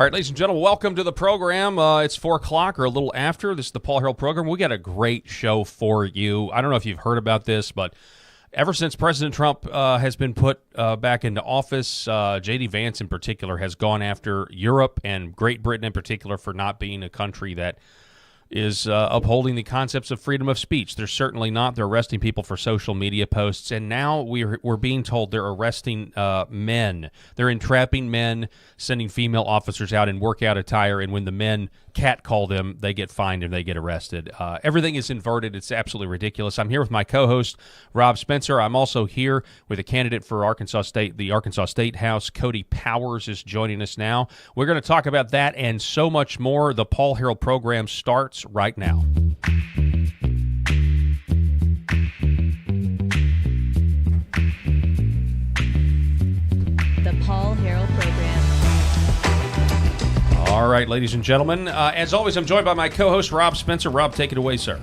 All right, ladies and gentlemen, welcome to the program. It's 4 o'clock or a little after. This is the Paul Harrell program. We got a great show for you. I don't know if you've heard about this, but ever since President Trump has been put back into office, J.D. Vance in particular has gone after Europe and Great Britain in particular for not being a country that is upholding the concepts of freedom of speech. They're certainly not. They're arresting people for social media posts, and now we're being told they're arresting men. They're entrapping men, sending female officers out in workout attire, and when the men catcall them, they get fined and they get arrested. Everything is inverted. It's absolutely ridiculous. I'm here with my co-host, Rob Spencer. I'm also here with a candidate for Arkansas State, the Arkansas State House. Coty Powers is joining us now. We're going to talk about that and so much more. The Paul Harrell program starts right now. The Paul Harrell program. All right, ladies and gentlemen, as always, I'm joined by my co-host, Rob Spencer. Rob, take it away, sir.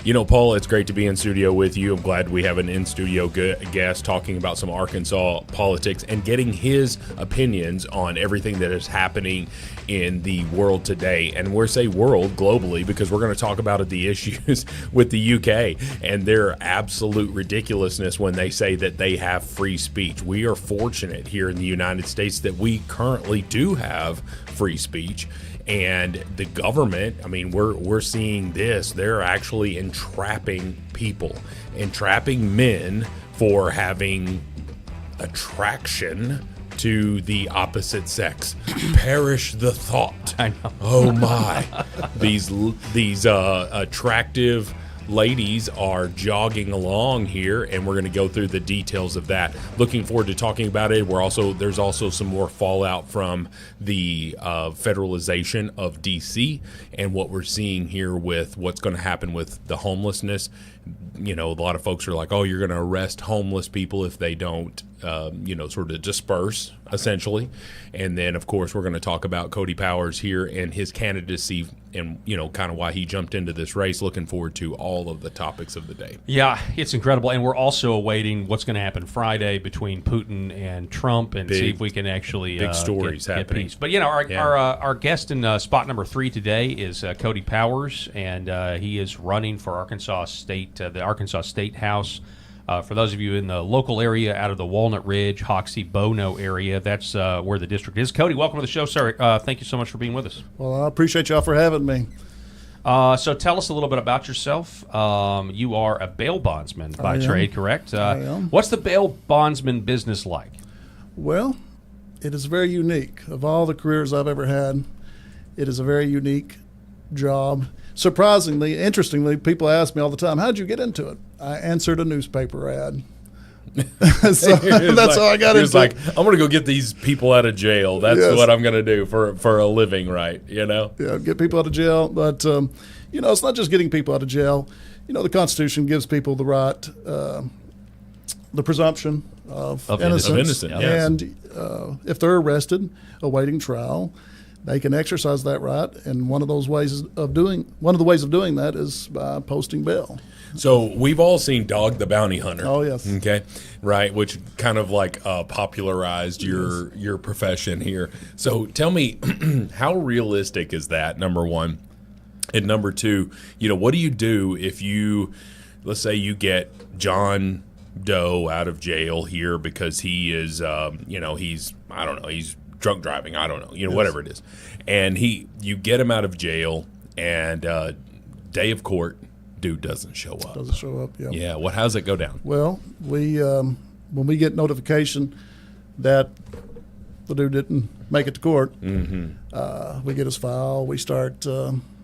You know, Paul, it's great to be in studio with you. I'm glad we have an in-studio guest talking about some Arkansas politics and getting his opinions on everything that is happening in the world today. And we're say world globally because we're going to talk about the issues with the UK and their absolute ridiculousness when they say that they have free speech. We are fortunate here in the United States that we currently do have free speech. And the government, I mean, we're seeing this. They're actually entrapping people, entrapping men for having attraction to the opposite sex. Perish the thought. I know. Oh my! These attractive ladies are jogging along here, and we're going to go through the details of that. Looking forward to talking about it. There's also some more fallout from the federalization of D.C. and what we're seeing here with what's going to happen with the homelessness. You know, a lot of folks are like, "Oh, you're going to arrest homeless people if they don't, sort of disperse." Essentially, and then of course we're going to talk about Coty Powers here and his candidacy and kind of why he jumped into this race. Looking forward to all of the topics of the day. Yeah, it's incredible, and we're also awaiting what's going to happen Friday between Putin and Trump, and see if we can actually big stories get happening. peace. But our guest in spot number 3 today is Coty Powers, and he is running for Arkansas State, the Arkansas State House. For those of you in the local area out of the Walnut Ridge, Hoxie, Bono area, that's where the district is. Cody, welcome to the show, sir. Thank you so much for being with us. Well, I appreciate y'all for having me. So tell us a little bit about yourself. You are a bail bondsman by trade, correct? I am. What's the bail bondsman business like? Well, it is very unique. Of all the careers I've ever had, it is a very unique job. Surprisingly, interestingly, people ask me all the time, how'd you get into it? I answered a newspaper ad. So that's how I got into it. It's like, I'm going to go get these people out of jail. That's what I'm going to do for a living, right? Yeah, get people out of jail. But, it's not just getting people out of jail. The Constitution gives people the right, the presumption of innocence. Yes. And if they're arrested, awaiting trial, they can exercise that right, and one of the ways of doing that is by posting bail. So we've all seen Dog the Bounty Hunter. Oh yes. Okay, right, which kind of like popularized your profession here. So tell me, how realistic is that? Number one, and number two, what do you do if let's say you get John Doe out of jail here because he is, he's drunk driving, I don't know, Yes. whatever it is. And you get him out of jail, and day of court, dude doesn't show up. Yeah. Yeah, how does it go down? Well, we when we get notification that the dude didn't make it to court, we get his file, we start,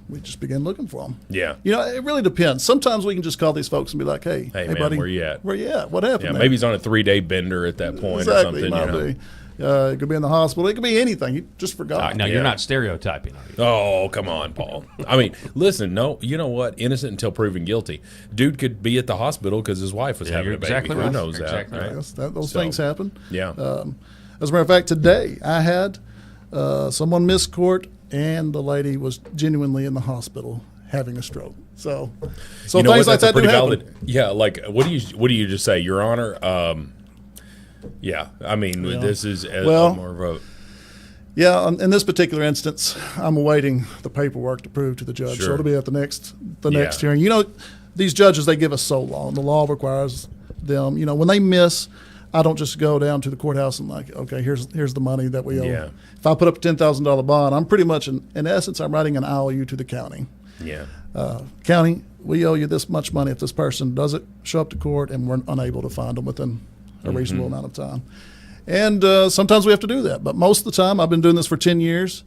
we just begin looking for him. Yeah. It really depends. Sometimes we can just call these folks and be like, hey man, buddy, where you at? Where you at? What happened? Yeah, there? maybe he's on a 3-day bender at that point or Exactly, something. might be. It could be in the hospital. It could be anything. You just forgot. No, you're not stereotyping, are you? Oh, come on, Paul. I mean, listen, no, you know what? Innocent until proven guilty. Dude could be at the hospital because his wife was having a baby. Exactly Who right. knows Exactly that? right. Yes, those things happen. Yeah. As a matter of fact, today I had someone miss court, and the lady was genuinely in the hospital having a stroke. So things like that do happen. Yeah, like what do you just say, Your Honor? Yeah, I mean, this is more of a Yeah, in this particular instance, I'm awaiting the paperwork to prove to the judge. Sure. So it'll be at the next Yeah. hearing. These judges, they give us so long. The law requires them, when they miss, I don't just go down to the courthouse and okay, here's the money that we owe. Yeah. If I put up a $10,000 bond, I'm pretty much, in essence, I'm writing an IOU to the county. Yeah. County, we owe you this much money if this person doesn't show up to court and we're unable to find them within a reasonable amount of time. And sometimes we have to do that. But most of the time, I've been doing this for 10 years,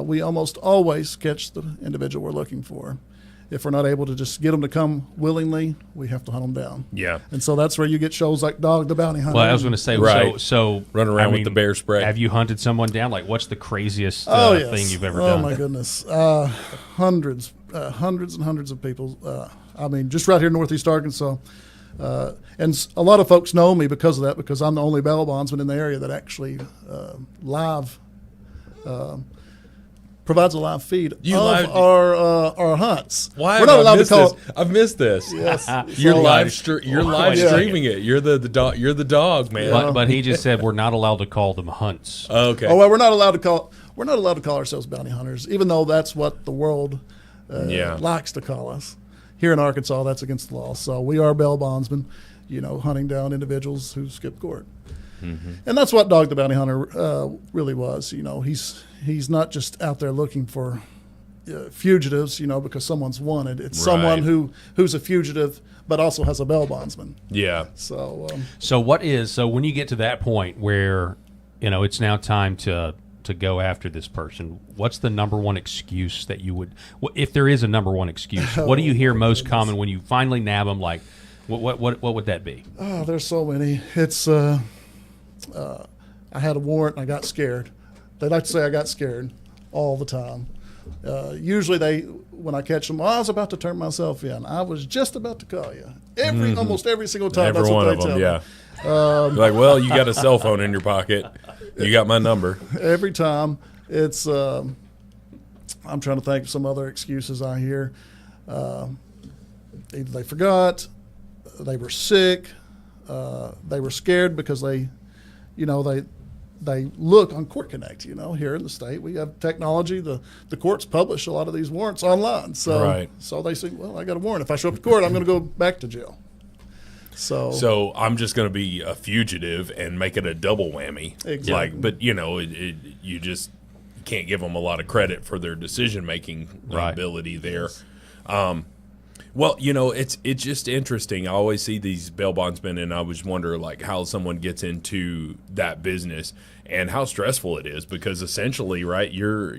we almost always catch the individual we're looking for. If we're not able to just get them to come willingly, we have to hunt them down. Yeah. And so that's where you get shows like Dog the Bounty Hunter. Well, I was going to say, Right. so Run around with the bear spray. Have you hunted someone down? Like, what's the craziest Yes. thing you've ever Oh, done? my goodness. Hundreds and hundreds of people. Just right here in Northeast Arkansas. And a lot of folks know me because of that, because I'm the only bail bondsman in the area that actually provides a live feed our hunts. Why? We're not allowed to call. I've missed this. Yes, You're So, live Yeah. streaming it. You're the dog. You're the dog, man. But he just said we're not allowed to call them hunts. Okay. Oh well, we're not allowed to call ourselves bounty hunters, even though that's what the world likes to call us. Here in Arkansas, that's against the law. So we are bail bondsmen, hunting down individuals who skip court. Mm-hmm. And that's what Dog the Bounty Hunter really was. He's not just out there looking for fugitives, because someone's wanted. It's someone who's a fugitive but also has a bail bondsman. Yeah. So So when you get to that point where it's now time to go after this person, what's the number one excuse that you would, if there is a number one excuse, what do you hear most common when you finally nab them? Like, what would that be? Oh, there's so many. It's I had a warrant and I got scared. They like to say I got scared all the time. Usually when I catch them, I was about to turn myself in. I was just about to call you. Almost every single time. Every that's one what of they them. tell Yeah. me. Like, well, you got a cell phone in your pocket. You got my number. Every time. It's I'm trying to think of some other excuses I hear. Either they forgot, they were sick, they were scared because they look on Court Connect. Here in the state we have technology. The courts publish a lot of these warrants online. So they say, well, I got a warrant. If I show up to court, I'm going to go back to jail. So I'm just going to be a fugitive and make it a double whammy. Exactly. But you just can't give them a lot of credit for their decision making ability there. Well, it's just interesting. I always see these bail bondsmen, and I always wonder how someone gets into that business and how stressful it is, because essentially, right, you're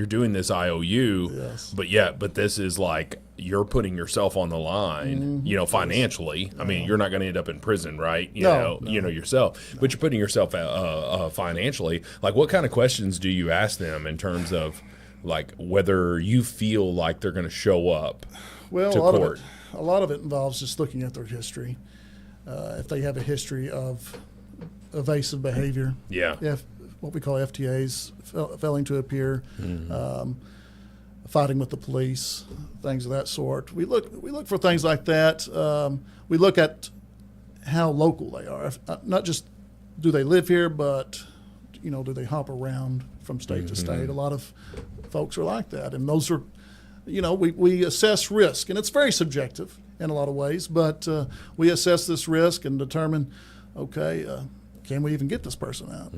doing this IOU, but this is like you're putting yourself on the line, financially. I mean, you're not going to end up in prison, right? You know yourself, but you're putting yourself financially. Like, what kind of questions do you ask them in terms of whether you feel like they're going to show up? Well, to court? A lot of it involves just looking at their history. If they have a history of evasive behavior, what we call FTAs, failing to appear, fighting with the police, things of that sort. We look for things like that. We look at how local they are. Not just do they live here, but do they hop around from state to state? A lot of folks are like that, and those are. We assess risk, and it's very subjective in a lot of ways, but we assess this risk and determine, okay, can we even get this person out?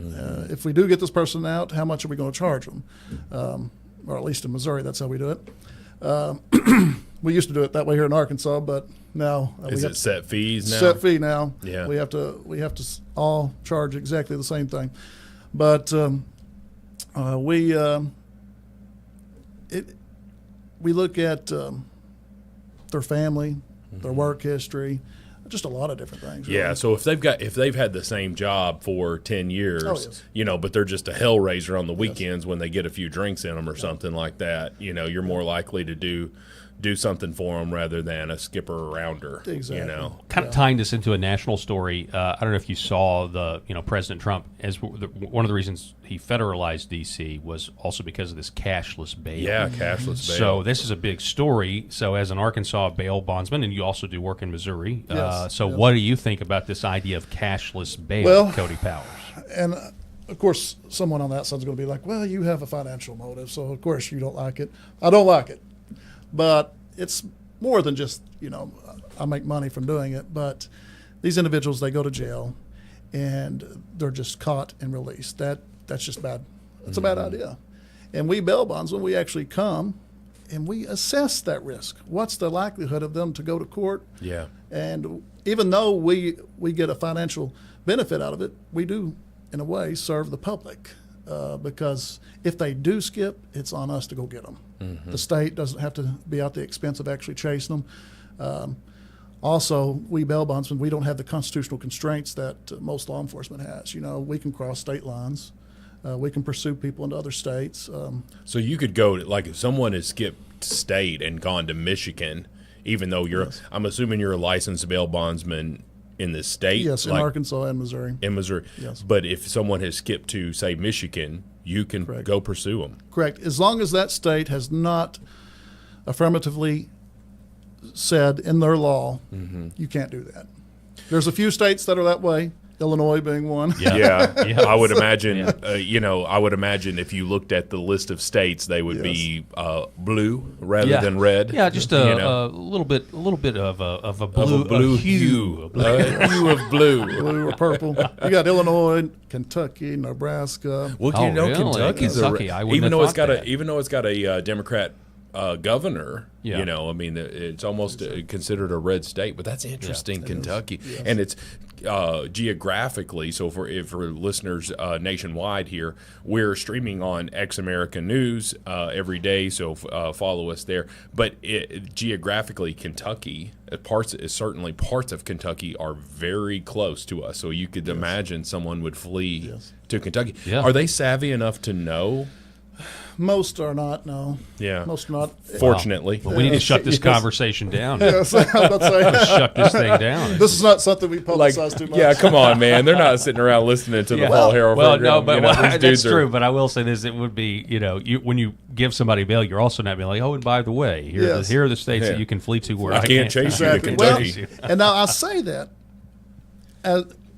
If we do get this person out, how much are we going to charge them? Or at least in Missouri, that's how we do it. We used to do it that way here in Arkansas, but now is it set fees now? Set fee now. Yeah, we have to all charge exactly the same thing, but we look at their family, their work history, just a lot of different things. Really. Yeah, so if they've had the same job for 10 years, but they're just a hellraiser on the weekends when they get a few drinks in them or something like that, you're more likely to do something for them rather than a skipper or rounder. Exactly. Kind of tying this into a national story. I don't know if you saw President Trump, as one of the reasons he federalized D.C. was also because of this cashless bail. Yeah, cashless bail. So this is a big story. So as an Arkansas bail bondsman, and you also do work in Missouri. What do you think about this idea of cashless bail, Coty Powers? And of course, someone on that side's going to be like, well, you have a financial motive, so of course you don't like it. I don't like it. But it's more than just, I make money from doing it. But these individuals, they go to jail, and they're just caught and released. That's just bad. That's a bad idea. And we bail bondsmen, we actually come, and we assess that risk. What's the likelihood of them to go to court? Yeah. And even though we get a financial benefit out of it, we do, in a way, serve the public. Because if they do skip, it's on us to go get them. Mm-hmm. The state doesn't have to be out the expense of actually chasing them. Also, we bail bondsmen, we don't have the constitutional constraints that most law enforcement has. We can cross state lines. We can pursue people into other states. So you could go to, if someone has skipped state and gone to Michigan, even though Yes. I'm assuming you're a licensed bail bondsman in the state? Yes, in Arkansas and Missouri. In Missouri. Yes. But if someone has skipped to, say, Michigan, you can Correct. go pursue them. Correct. As long as that state has not affirmatively said in their law, you can't do that. There's a few states that are that way, Illinois being one. Yeah. Yeah. I would imagine, I would imagine if you looked at the list of states, they would be blue rather than red. Yeah, just a little bit of a blue hue. A hue of blue. Blue or purple. You got Illinois, Kentucky, Nebraska. Well, Oh, really? Kentucky's Kentucky, I wouldn't even have though it's thought got that. even though it's got a Democrat governor. Yeah. It's almost considered a red state. But that's interesting, Kentucky, and it's geographically. So for listeners nationwide here, we're streaming on X America News every day. So follow us there. But geographically, Kentucky. Certainly parts of Kentucky are very close to us, so you could imagine someone would flee to Kentucky. Yeah. Are they savvy enough to know? Most are not, no. Yeah. Most are not. Fortunately. Well, we need to shut this conversation down. Yes, I'm about to say, Shut this thing down. this is not something we publicize too much. Yeah, come on, man. They're not sitting around listening to the Paul Harrell Well, program. no, but these that's dudes are- true. But I will say this: it would be, when you give somebody bail, you're also not being like, oh, and by the way, here are the states that you can flee to where I can't chase you to Exactly. Well, Kentucky. and now I say that,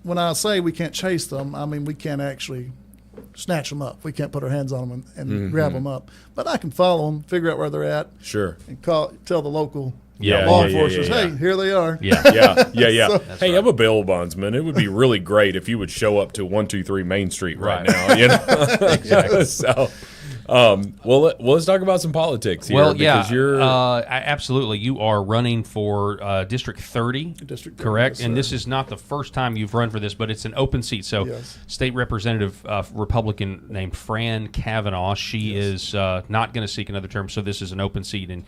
when I say we can't chase them, I mean we can't actually snatch them up. We can't put our hands on them and grab them up. But I can follow them, figure out where they're at, Sure. and tell the local Yeah, law yeah, yeah, enforcement, yeah, yeah. hey, here they are. Yeah. Yeah. Hey, I'm a bail bondsman. It would be really great if you would show up to 123 Main Street right now. Exactly. So, well, let's talk about some politics here. Well, because you're absolutely. You are running for District 30, District 30, correct? yes, And sir. this is not the first time you've run for this, but it's an open seat. So, Yes. State Representative Republican named Fran Kavanaugh, she is not going to seek another term, so this is an open seat, and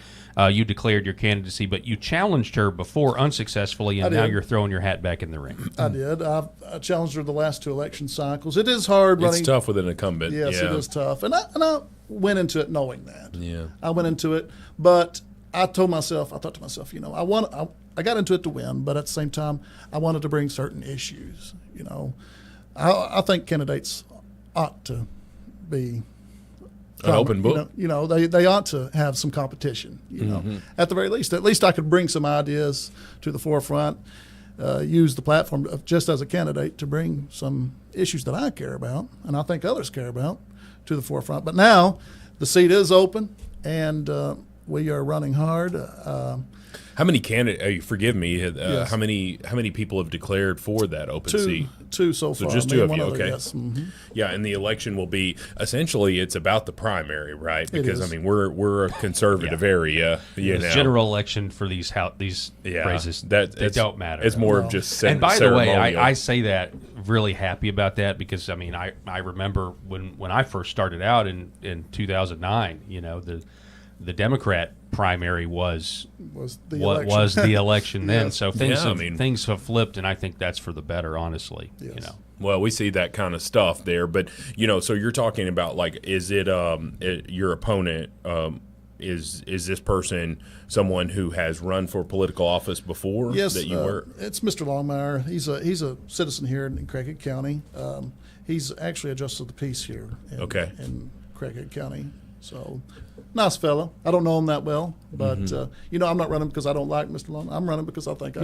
you declared your candidacy, but you challenged her before unsuccessfully, and I now did. you're throwing your hat back in the ring. I did. I challenged her the last two election cycles. It is hard running. it's tough with an incumbent. Yes, yeah. it is tough. And I went into it knowing that. Yeah. I went into it, but I thought to myself, I got into it to win, but at the same time, I wanted to bring certain issues. I think candidates ought to be An open book. They ought to have some competition. At the very least, I could bring some ideas to the forefront. Use the platform just as a candidate to bring some issues that I care about and I think others care about to the forefront. But now the seat is open and we are running hard. How many candidates? Forgive me. Yes. How many people have declared for that open seat? Two so So far. just Me two and of you, one other, okay. yes. Mhm. Yeah, and the election will be essentially it's about the primary, right? It Because is. I mean we're a conservative area, you know. General election for these races, they don't matter. It's more of just And by the way, ceremonial. I say that really happy about that because I mean I remember when I first started out in 2009, the Democrat primary was the what election. was the election then. Yes. So things Yeah, things have flipped, and I think that's for the better, honestly. Yes. Well, we see that kind of stuff there, but so you're talking about is it your opponent? Is this person someone who has run for political office before? Yes, that you were. it's Mr. Longmire. He's a citizen here in Craighead County. He's actually a justice of the peace here in Craighead County. So Nice fellow. I don't know him that well, but I'm not running because I don't like Mr. Long. I'm running because I think I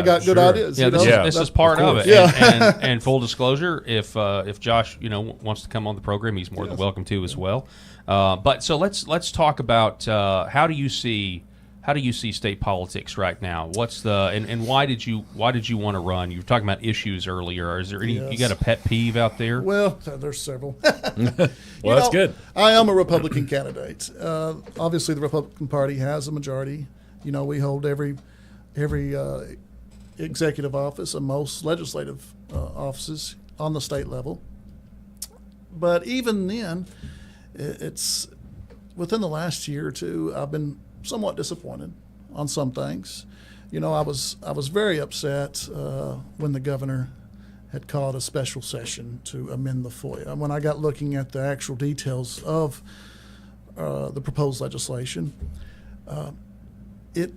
got good ideas. Yeah, this is part of it. Yeah. And full disclosure, if Josh wants to come on the program, he's more than welcome to as well. But so let's talk about how do you see state politics right now? What's and why did you want to run? You were talking about issues earlier. Is there any you got a pet peeve out there? Well, there's several. Well, that's good. I am a Republican candidate. Obviously, the Republican Party has a majority. We hold every executive office and most legislative offices on the state level. But even then, it's within the last year or two, I've been somewhat disappointed on some things. I was very upset when the governor had called a special session to amend the FOIA. When I got looking at the actual details of the proposed legislation, it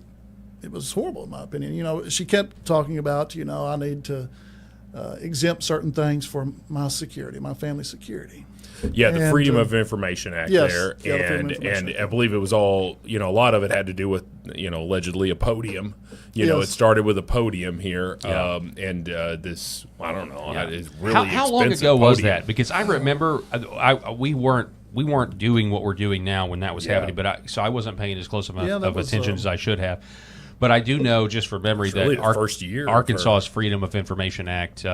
was horrible in my opinion. She kept talking about, I need to exempt certain things for my security, my family security. Yeah, the Freedom of Information Act there. And I believe it was all, a lot of it had to do with, allegedly a podium. It started with a podium here. And this, I don't know, it's really How long ago was that? Because I remember we weren't doing what we're doing now when that was happening, but I wasn't paying as close of attention as I should have. But I do know, just from memory, that really the first year Arkansas's Freedom of Information Act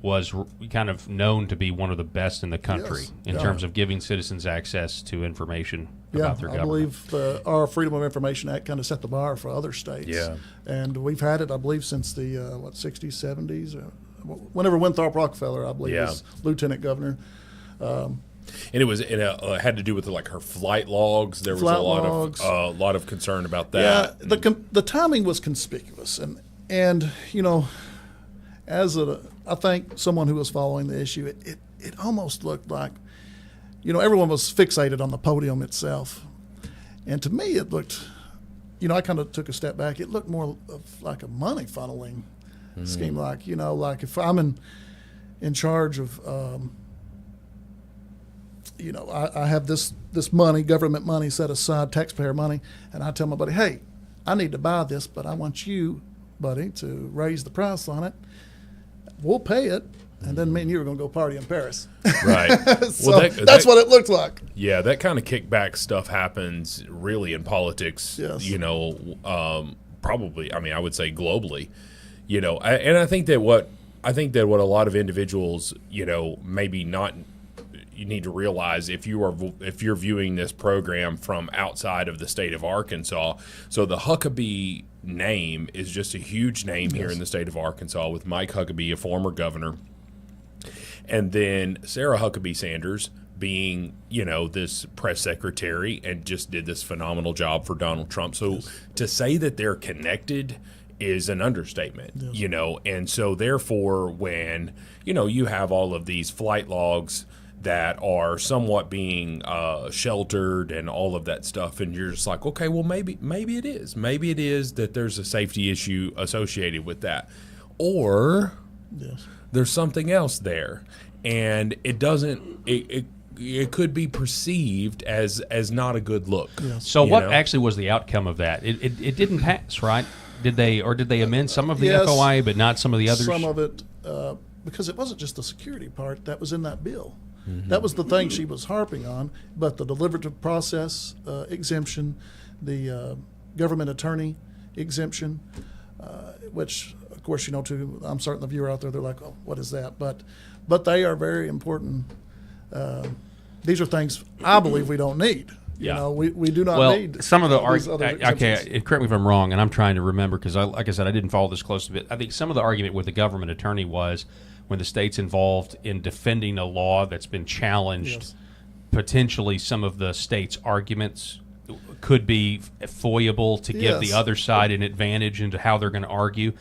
was kind of known to be one of the best in the country in terms of giving citizens access to information about their government. I believe our Freedom of Information Act kind of set the bar for other states. Yeah. And we've had it, I believe, since the 60s, 70s, whenever Winthrop Rockefeller, I believe, was lieutenant governor. And it had to do with like her flight logs. There was a lot of concern about that. Yeah, the timing was conspicuous, and as I think someone who was following the issue, it almost looked like, everyone was fixated on the podium itself, and to me it looked, I kind of took a step back. It looked more of like a money funneling scheme, like if I'm in charge of. I have this money, government money set aside, taxpayer money, and I tell my buddy, hey, I need to buy this, but I want you, buddy, to raise the price on it. We'll pay it, and then me and you are going to go party in Paris. Right. So that's what it looked like. Yeah, that kind of kickback stuff happens really in politics, probably, I would say globally. I think that what a lot of individuals, maybe not – you need to realize if you're viewing this program from outside of the state of Arkansas. So the Huckabee name is just a huge name here in the state of Arkansas, with Mike Huckabee, a former governor, and then Sarah Huckabee Sanders being, this press secretary and just did this phenomenal job for Donald Trump. So to say that they're connected is an understatement, and so therefore when, you have all of these flight logs that are somewhat being sheltered and all of that stuff, and you're just like, okay, well maybe it is. Maybe it is that there's a safety issue associated with that. Or there's something else there. And it doesn't it could be perceived as not a good look. So what actually was the outcome of that? It didn't pass, right? Did they amend some of the FOIA but not some of the others? Some of it because it wasn't just the security part that was in that bill. That was the thing she was harping on, but the deliberative process exemption, the government attorney exemption, which, of course, too, I'm certain the viewer out there, they're like, oh, what is that? But they are very important. These are things I believe we don't need. We do not need some of the okay, correct me if I'm wrong, and I'm trying to remember because, like I said, I didn't follow this close to it. I think some of the argument with the government attorney was when the state's involved in defending a law that's been challenged, potentially some of the state's arguments could be foiable to give the other side an advantage into how they're going to argue.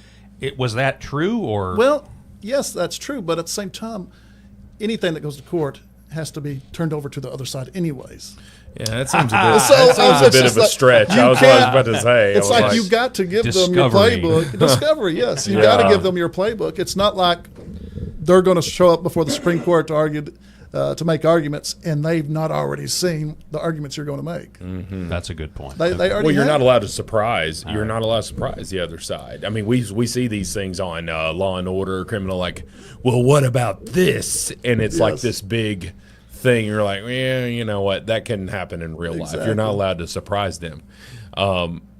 Was that true, or? Well, yes, that's true, but at the same time, anything that goes to court has to be turned over to the other side anyways. Yeah, that seems a bit of a stretch. I was about to say. It's like you've got to give them your playbook. Discovery, yes. You've got to give them your playbook. It's not like they're going to show up before the Supreme Court to argue to make arguments, and they've not already seen the arguments you're going to make. That's a good point. They already Well, you're have. not allowed to surprise. You're not allowed to surprise the other side. I mean, we see these things on Law and Order, Criminal, like, well, what about this? And it's like this big thing. You're like, yeah, you know what? That can happen in real life. You're not allowed to surprise them.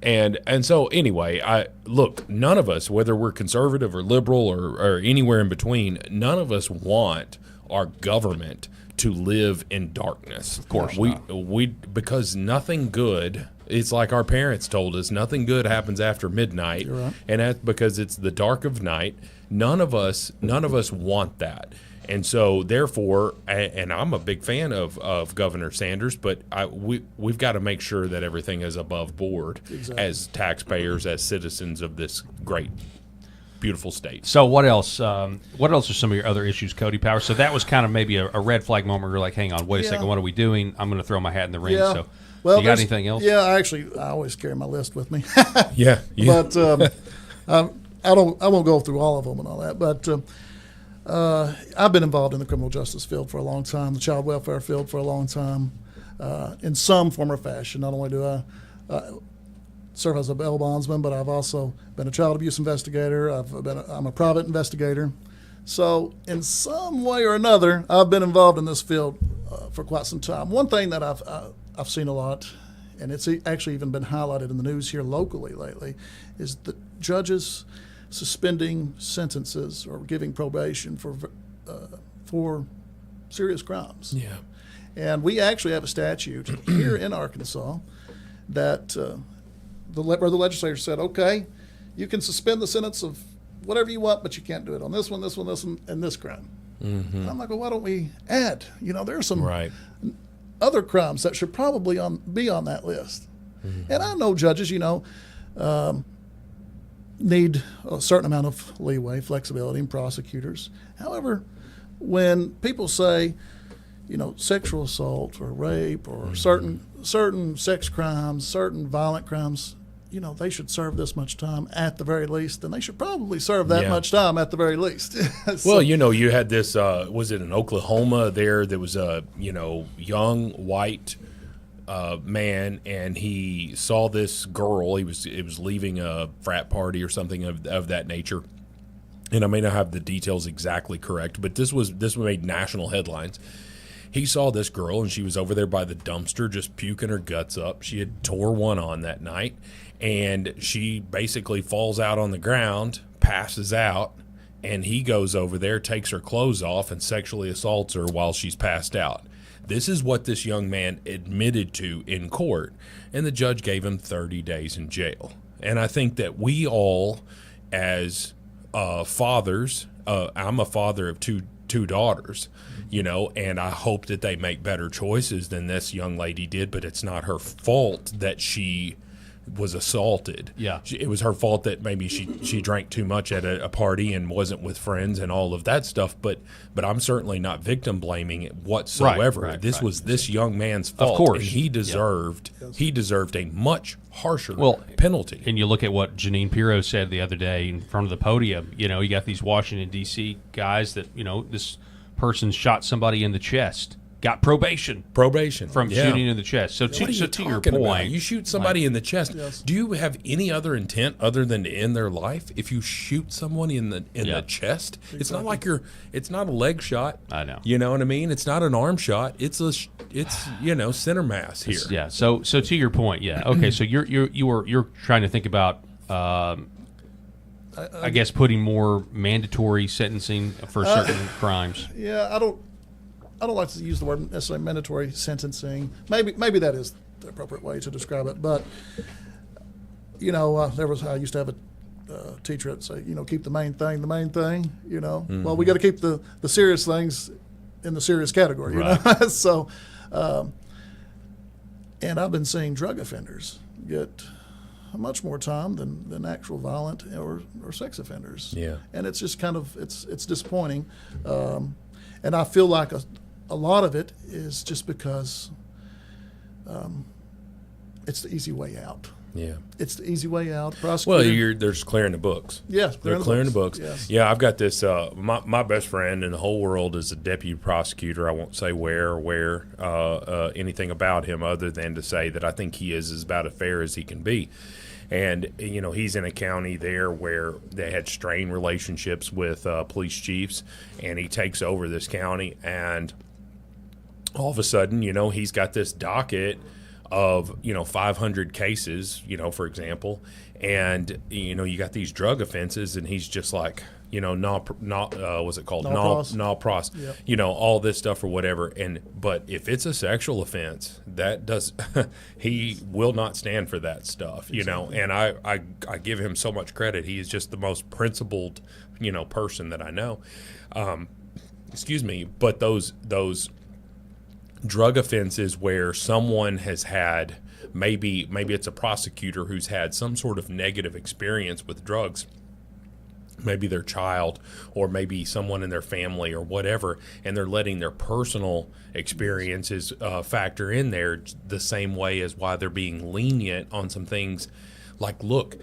And so anyway, look, none of us, whether we're conservative or liberal or anywhere in between, none of us want our government to live in darkness. Of course we because nothing good. It's like our parents told us, nothing good happens after midnight. You're right. And that's because it's the dark of night. None of us want that. And so, therefore, and I'm a big fan of Governor Sanders, but we've got to make sure that everything is above board as taxpayers, as citizens of this great, beautiful state. So what else? What else are some of your other issues, Coty Power? So that was kind of maybe a red flag moment where you're like, hang on, wait a second, what are we doing? I'm going to throw my hat in the ring. Yeah. So Well, you got anything else? Yeah, I always carry my list with me. Yeah. But I won't go through all of them and all that. But I've been involved in the criminal justice field for a long time, the child welfare field for a long time, in some form or fashion. Not only do I serve as a bail bondsman, but I've also been a child abuse investigator. I'm a private investigator. So in some way or another, I've been involved in this field for quite some time. One thing that I've seen a lot, and it's actually even been highlighted in the news here locally lately, is the judges suspending sentences or giving probation for serious crimes. Yeah. And we actually have a statute here in Arkansas that the legislature said, okay, you can suspend the sentence of whatever you want, but you can't do it on this one, and this crime. Mm-hmm. And I'm like, well, why don't we add? There are some other crimes that should probably be on that list. Mm-hmm. And I know judges, need a certain amount of leeway, flexibility, and prosecutors. However, when people say, sexual assault or rape or certain sex crimes, certain violent crimes, they should serve this much time at the very least, and they should probably serve that much time at the very least. So, well, you had this, was it in Oklahoma there was a, young white man, and he saw this girl. It was leaving a frat party or something of that nature. And I may not have the details exactly correct, but this made national headlines. He saw this girl, and she was over there by the dumpster just puking her guts up. She had tore one on that night, and she basically falls out on the ground, passes out, and he goes over there, takes her clothes off, and sexually assaults her while she's passed out. This is what this young man admitted to in court, and the judge gave him 30 days in jail. And I think that we all, as fathers, I'm a father of two daughters, and I hope that they make better choices than this young lady did, but it's not her fault that she was assaulted. Yeah. It was her fault that maybe she drank too much at a party and wasn't with friends and all of that stuff, but I'm certainly not victim blaming it whatsoever. Right, this was this young man's fault. Of course. And he deserved a much harsher penalty. And you look at what Janine Pirro said the other day in front of the podium. You got these Washington, D.C. guys that, this person shot somebody in the chest. Got probation from shooting in the chest. So to your point, about? You shoot somebody in the chest. Yes. Do you have any other intent other than to end their life? If you shoot someone in the chest, exactly. It's not like it's not a leg shot. I know. You know what I mean? It's not an arm shot. It's center mass here. Yeah. So to your point, yeah. Okay. So you're trying to think about. I guess putting more mandatory sentencing for certain crimes. Yeah, I don't like to use the word necessarily mandatory sentencing. Maybe that is the appropriate way to describe it. But I used to have a teacher that say, keep the main thing the main thing. Mm-hmm. Well, we got to keep the serious things in the serious category. Right. So, and I've been seeing drug offenders get much more time than actual violent or sex offenders. Yeah. And it's just kind of it's disappointing. And I feel like a lot of it is just because it's the easy way out. Yeah. It's the easy way out. Well, Prosecutor. they're just clearing the books. Yes, They're clearing the books. Yes. Yeah, I've got this. My best friend in the whole world is a deputy prosecutor. I won't say where anything about him other than to say that I think he is about as fair as he can be. And, you know, he's in a county there where they had strained relationships with police chiefs, and he takes over this county, and all of a sudden, you know, he's got this docket of, you know, 500 cases, you know, for example, and, you know, you got these drug offenses, and he's just like, you know, what's it called? Nal-pros. Yep. You know, all this stuff or whatever. But if it's a sexual offense, that does he will not stand for that stuff, you know. And I give him so much credit. He is just the most principled, you know, person that I know. Excuse me, but those drug offenses where someone has had maybe it's a prosecutor who's had some sort of negative experience with drugs. Maybe their child or maybe someone in their family or whatever, and they're letting their personal experiences factor in there the same way as why they're being lenient on some things. Like, look,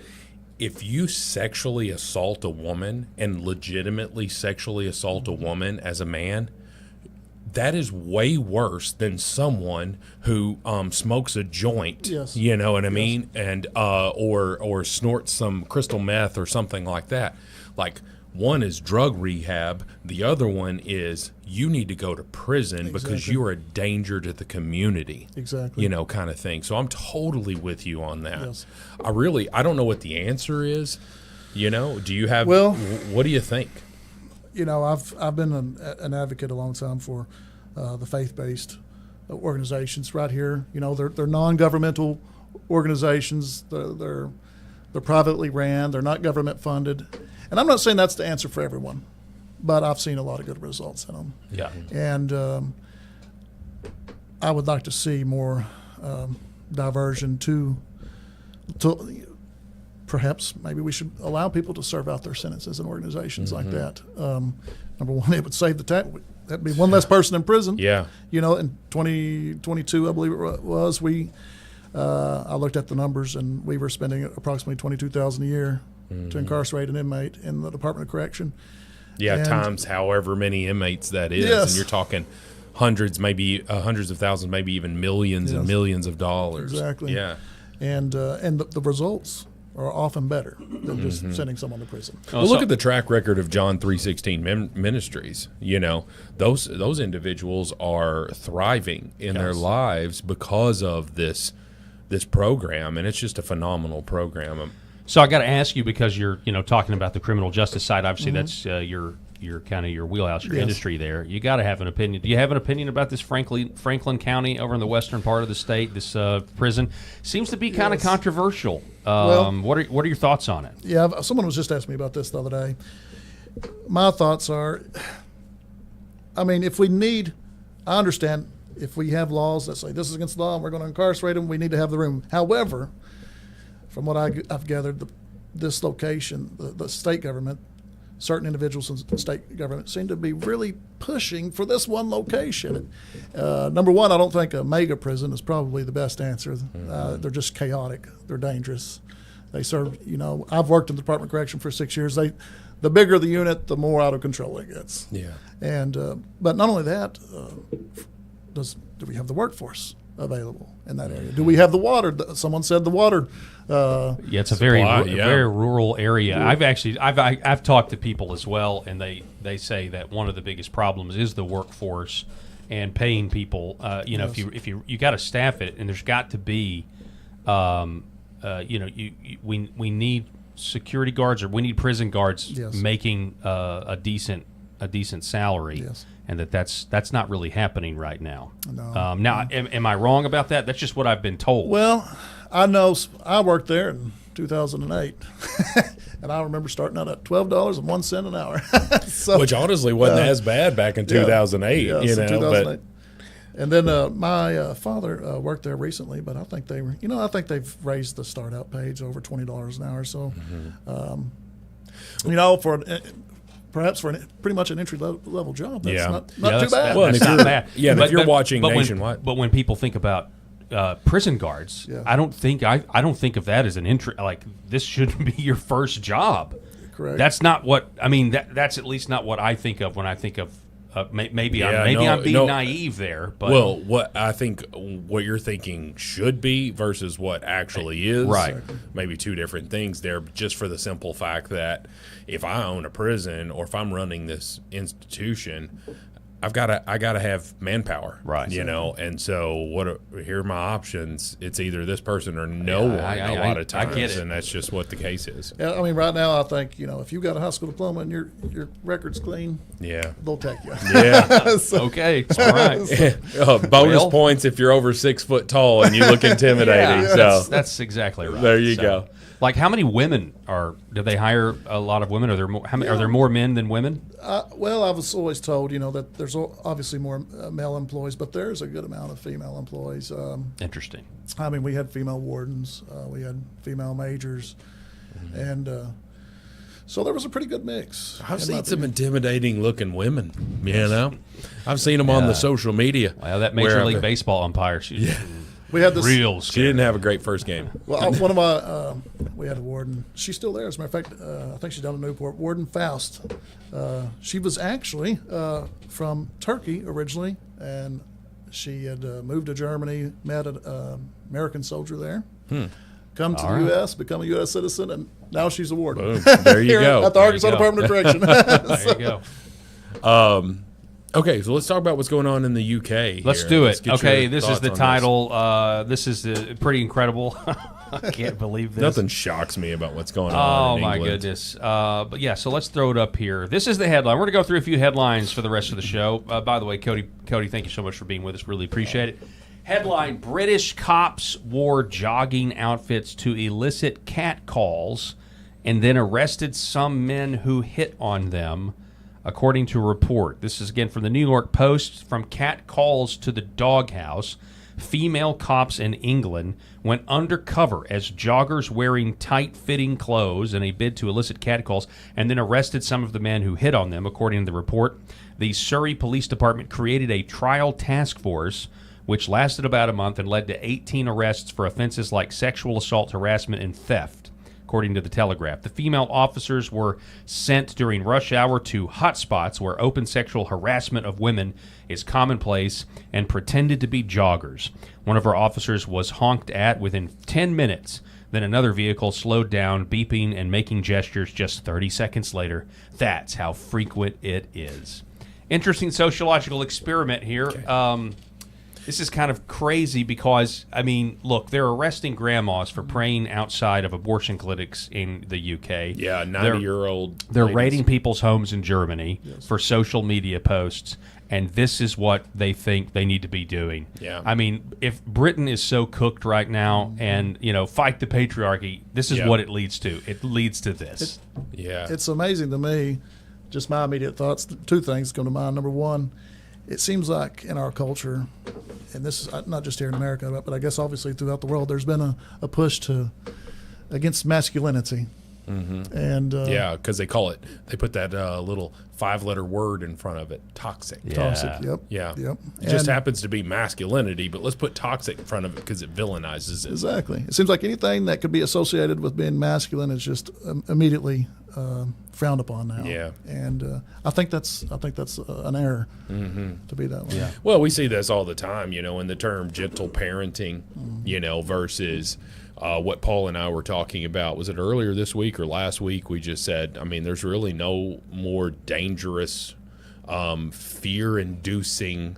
if you sexually assault a woman and legitimately sexually assault a woman as a man, that is way worse than someone who smokes a joint. Yes. You know what I mean? And or snorts some crystal meth or something like that. Like, one is drug rehab, the other one is you need to go to prison because you are a danger to the community. Exactly. You know, kind of thing. So I'm totally with you on that. Yes. I don't know what the answer is. You know, do you have? Well, what do you think? You know, I've been an advocate a long time for the faith-based organizations right here. You know, they're non-governmental organizations. They're privately ran. They're not government funded. And I'm not saying that's the answer for everyone, but I've seen a lot of good results in them. Yeah. And I would like to see more diversion to perhaps maybe we should allow people to serve out their sentences in organizations like that. Number one, it would save the tax. That'd be one less person in prison. Yeah. You know, in 2022, I believe it was, I looked at the numbers, and we were spending approximately $22,000 a year to incarcerate an inmate in the Department of Correction. Yeah, And times however many inmates that is, Yes. and you're talking hundreds, maybe hundreds of thousands, maybe even millions and millions of dollars. Exactly. Yeah. And the results are often better than just sending someone to prison. Well, look at the track record of John 3:16 Ministries. You know, those individuals are thriving in their lives because of this program, and it's just a phenomenal program. So I got to ask you, because you're talking about the criminal justice side. Obviously, that's your kind of your wheelhouse, your industry there. You got to have an opinion. Do you have an opinion about this Franklin County over in the western part of the state? This prison seems to be kind of controversial. What are your thoughts on it? Yeah, someone was just asking me about this the other day. My thoughts are, I mean, I understand if we have laws that say this is against the law and we're going to incarcerate them, we need to have the room. However, from what I've gathered, this location, the state government, certain individuals in the state government seem to be really pushing for this one location. Number one, I don't think a mega prison is probably the best answer. They're just chaotic. They're dangerous. They serve, I've worked in the Department of Correction for 6 years. The bigger the unit, the more out of control it gets. Yeah. And but not only that, do we have the workforce available in that area? Do we have the water? Someone said the water. It's a very rural area. I've talked to people as well, and they say that one of the biggest problems is the workforce and paying people. If you got to staff it, and there's got to be, we need security guards, or we need prison guards making a decent salary. Yes. And that's not really happening right now. No. Now, am I wrong about that? That's just what I've been told. Well, I know I worked there in 2008, and I remember starting out at $12.01 an hour. So, which honestly wasn't as bad back in 2008. Yeah, you so know, 2008. And then my father worked there recently, but I think they've raised the start out page over $20 an hour. So, perhaps for pretty much an entry level job, that's not too bad. Well, that's not bad. Yeah, and if you're watching nationwide. But when people think about prison guards. Yeah. I don't think of that as an interest. Like, this shouldn't be your first job. Correct. That's not what I mean. That's at least not what I think of when I think of. Maybe Yeah, I'm being naive there. But well, what I think what you're thinking should be versus what actually is, right? Maybe two different things there. Just for the simple fact that if I own a prison or if I'm running this institution, I gotta have manpower, right? You know, and so here are my options. It's either this person or no one. A lot of times, I get it. And that's just what the case is. Yeah, I mean, right now I think if you've got a high school diploma and your record's clean, Yeah, they'll take you. yeah. Okay, all right. Bonus points if you're over 6 foot tall and you look intimidating. Yeah, so that's exactly right. There you go. Like, how many women do they hire? A lot of women? Are there more? Are there more men than women? Well, I was always told, that there's obviously more male employees, but there's a good amount of female employees. Interesting. I mean, we had female wardens, we had female majors, and so there was a pretty good mix. I've seen some intimidating looking women, I've seen them on the social media. Well, that Major League Baseball umpire, we had this real She didn't have a great first game. Well, one of my we had a warden. She's still there, as a matter of fact. I think she's down in Newport. Warden Faust. She was actually from Turkey originally, and she had moved to Germany, met an American soldier there, come to the U.S., become a U.S. citizen, and now she's a warden. Boom. There you go. At the Arkansas Department of Correction. There you go. Okay, so let's talk about what's going on in the UK. Let's do it. Get Okay, your this is thoughts the on title. This is pretty incredible. I can't believe this. Nothing shocks me about what's going on. Oh, in my England. goodness. But yeah, so let's throw it up here. This is the headline. We're going to go through a few headlines for the rest of the show. By the way, Coty, thank you so much for being with us. Really appreciate it. Headline: British cops wore jogging outfits to elicit catcalls and then arrested some men who hit on them, according to a report. This is again from the New York Post. From catcalls to the doghouse, female cops in England went undercover as joggers wearing tight-fitting clothes in a bid to elicit catcalls, and then arrested some of the men who hit on them, according to the report. The Surrey Police Department created a trial task force which lasted about a month and led to 18 arrests for offenses like sexual assault, harassment, and theft, according to the Telegraph. The female officers were sent during rush hour to hotspots where open sexual harassment of women is commonplace and pretended to be joggers. One of our officers was honked at within 10 minutes. Then another vehicle slowed down, beeping and making gestures just 30 seconds later. That's how frequent it is. Interesting sociological experiment here. Okay. This is kind of crazy because, I mean, look, they're arresting grandmas for praying outside of abortion clinics in the UK. Yeah, 90-year-old. They're raiding people's homes in Germany for social media posts, and this is what they think they need to be doing. Yeah. I mean, if Britain is so cooked right now and, fight the patriarchy, this is what it leads to. It leads to this. It's amazing to me, just my immediate thoughts. Two things come to mind. Number one, it seems like in our culture, and this is not just here in America, but I guess obviously throughout the world, there's been a push against masculinity. Mm-hmm. And because they put that little 5-letter word in front of it, toxic. Yeah. Toxic, yep. Yeah. Yep. It just happens to be masculinity, but let's put toxic in front of it because it villainizes it. Exactly. It seems like anything that could be associated with being masculine is just immediately frowned upon now. Yeah. And I think that's an error to be that way. Yeah. Well, we see this all the time, in the term gentle parenting, versus what Paul and I were talking about. Was it earlier this week or last week? We just said, I mean, there's really no more dangerous, fear-inducing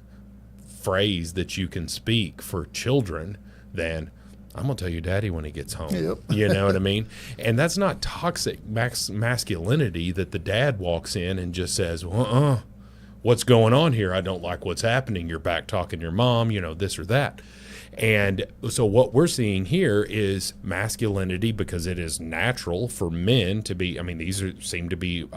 phrase that you can speak for children than, I'm going to tell your daddy when he gets home. Yep. You know what I mean? And that's not toxic masculinity that the dad walks in and just says, what's going on here? I don't like what's happening. You're back talking to your mom, this or that. And so what we're seeing here is masculinity because it is natural for men to be, seem to be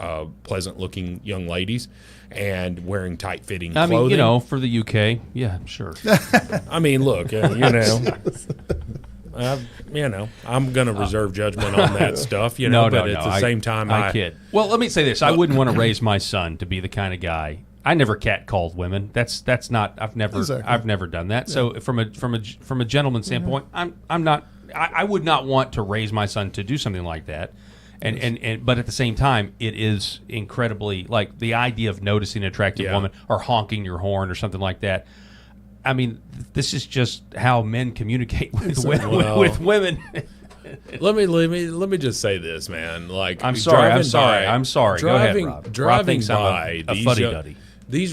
pleasant-looking young ladies and wearing tight-fitting clothing. I mean, for the UK, yeah, sure. I mean, look, I'm going to reserve judgment on that stuff, but at the same time, I kid. Well, let me say this. I wouldn't want to raise my son to be the kind of guy I never catcalled women. That's not. I've never done that. Yeah. So from a gentleman's standpoint, I'm not. I would not want to raise my son to do something like that. And but at the same time, it is incredibly, like, the idea of noticing an attractive woman or honking your horn or something like that. I mean, this is just how men communicate with women. Let me just say this, man. Like, I'm sorry. Go ahead, Rob. Driving by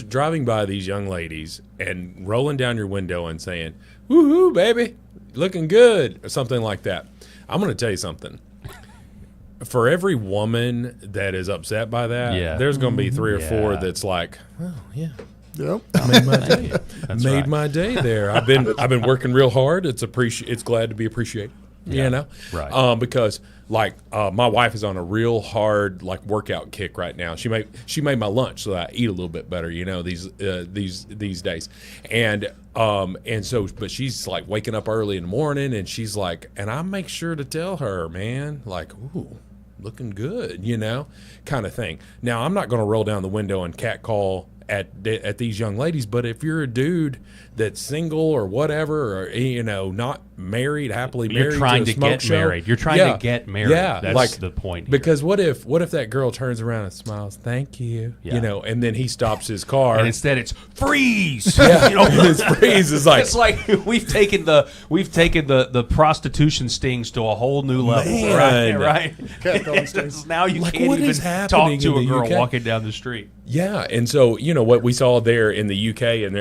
driving by these young ladies and rolling down your window and saying, "Woohoo, baby, looking good," or something like that. I'm going to tell you something. For every woman that is upset by that, there's going to be 3 or 4 that's like, "Oh yeah, yep, made my day. Made my day there. I've been working real hard. It's glad to be appreciated." Yeah. You know, right? Because my wife is on a real hard workout kick right now. She made my lunch so that I eat a little bit better. You know, these days, and so, but she's like waking up early in the morning, and she's like, and I make sure to tell her, man, like, ooh, looking good, you know, kind of thing. Now, I'm not going to roll down the window and catcall at these young ladies, but if you're a dude that's single or whatever, or, you know, not married, happily married, you're trying to get married. You're trying to get married. Yeah, that's the point here. Because what if that girl turns around and smiles, "Thank you," you know, and then he stops his car, and instead it's freeze. Yeah, you know, it's freeze. It's like we've taken the prostitution stings to a whole new level. Man. Right. Now you can't even talk to a girl UK? Walking down the street. Yeah, and so, you know, what we saw there in the UK, and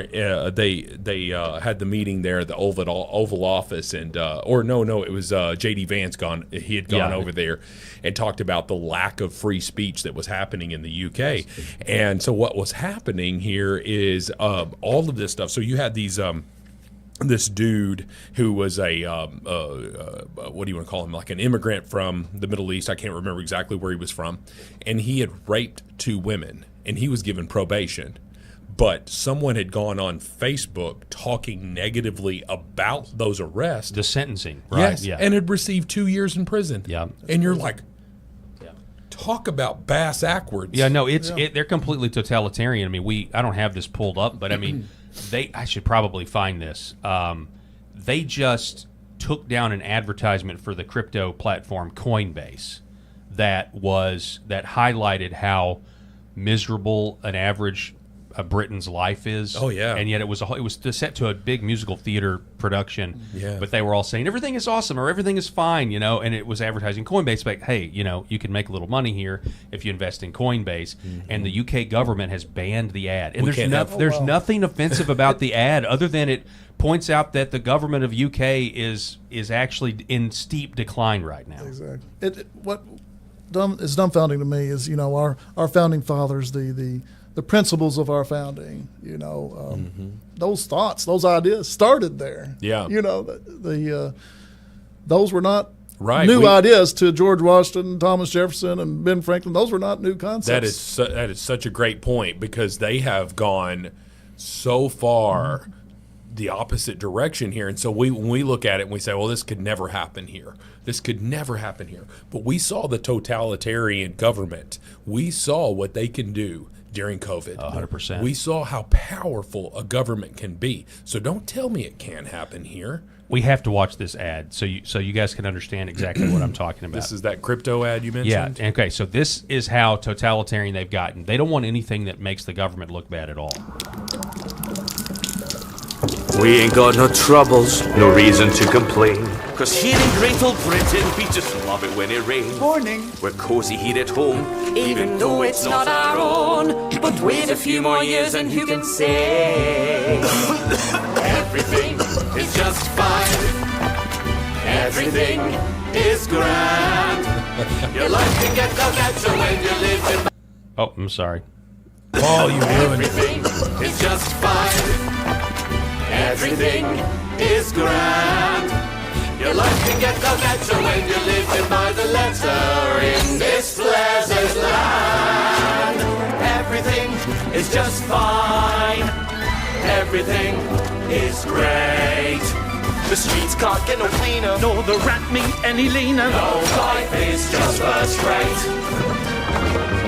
they had the meeting there at the Oval Office, and it was J.D. Vance he had gone over there and talked about the lack of free speech that was happening in the UK. And so what was happening here is all of this stuff. So you had these this dude who was a what do you want to call him, like an immigrant from the Middle East. I can't remember exactly where he was from, and he had raped 2 women, and he was given probation. But someone had gone on Facebook talking negatively about those arrests. The sentencing, right? Yes, and had received 2 years in prison. Yeah. And you're like, talk about bass backwards. Yeah, no, they're completely totalitarian. I mean, I don't have this pulled up, but I mean, I should probably find this. They just took down an advertisement for the crypto platform Coinbase that highlighted how miserable an average Britain's life is. Oh yeah, and yet it was set to a big musical theater production. Yeah, but they were all saying everything is awesome or everything is fine, you know. And it was advertising Coinbase, like, hey, you know, you can make a little money here if you invest in Coinbase. Mm-hmm. And the UK government has banned the ad. And there's nothing offensive about the ad other than it points out that the government of UK is actually in steep decline right now. Exactly. What is dumbfounding to me is, you know, our founding fathers, the principles of our founding, you know, those thoughts, those ideas started there. Yeah. You know, those were not new ideas to George Washington, Thomas Jefferson, and Ben Franklin. Those were not new concepts. That is such a great point, because they have gone so far the opposite direction here. And so when we look at it and we say, well, this could never happen here. This could never happen here. But we saw the totalitarian government. We saw what they can do during COVID. 100%. We saw how powerful a government can be. So don't tell me it can't happen here. We have to watch this ad so you guys can understand exactly what I'm talking about. This is that crypto ad you mentioned? Yeah. Okay, so this is how totalitarian they've gotten. They don't want anything that makes the government look bad at all. We ain't got no troubles, no reason to complain. 'Cause here in great old Britain, we just love it when it rains. Morning. We're cozy here at home, even though it's not our own. But wait a few more years and who can say? Everything is just fine. Everything is grand. Your life can get no better when you live in... Oh, I'm sorry. Oh, you ruined it. Everything is just fine. Everything is grand. Your life can get no better when you're living by the letter in this pleasant land. Everything is just fine. Everything is great. The streets can't get no cleaner, nor the rat meat any leaner. No, life is just first rate.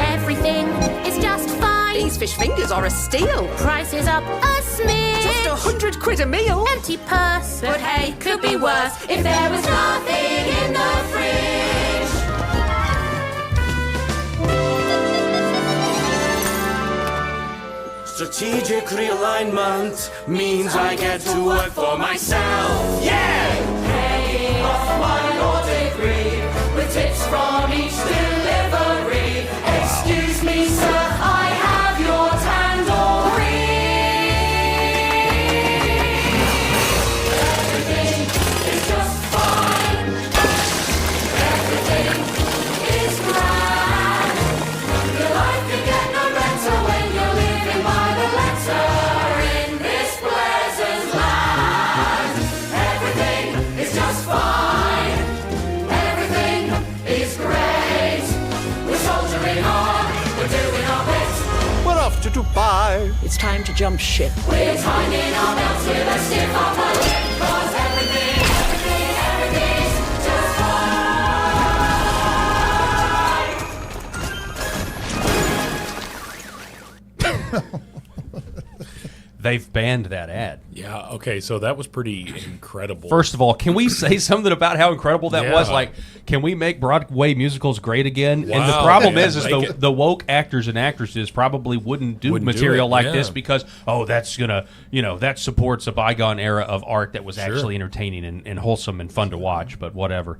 Everything is just fine. These fish fingers are a steal. Prices up a smidge. Just 100 quid a meal. Empty purse, but hey, could be worse if there was nothing in the fridge. Strategic realignment means I get to work for myself. Yeah! Paying off my law degree with tips from each delivery. Excuse me, sir, I have your tandoori. Everything is just fine. Everything is grand. Your life can get no better when you're living by the letter in this pleasant land. Everything is just fine. Everything is great. We're soldiering on. We're doing our best. We're off to Dubai. It's time to jump ship. We're tightening our belts with a stiff upper lip. 'Cause everything's just fine. They've banned that ad. Yeah, okay, so that was pretty incredible. First of all, can we say something about how incredible that Yeah. was? Like, can we make Broadway musicals great again? And the Wow, problem yeah, is make it. the woke actors and actresses probably wouldn't do Wouldn't do material it, like yeah. this because, that's gonna, that supports a bygone era of art that was actually entertaining and wholesome and fun to watch. But whatever.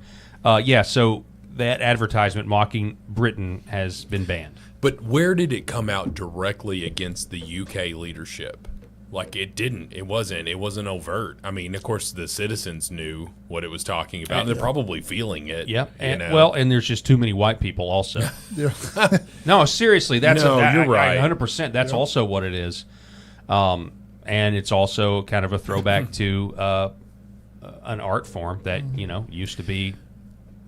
So that advertisement mocking Britain has been banned. But where did it come out directly against the UK leadership? Like it didn't. It wasn't overt. I mean, of course, the citizens knew what it was talking about. They're probably feeling it. Yep. you And, know? and there's just too many white people also. Yeah. No, seriously, that's you're right. 100%. That's also what it is, and it's also kind of a throwback to an art form that used to be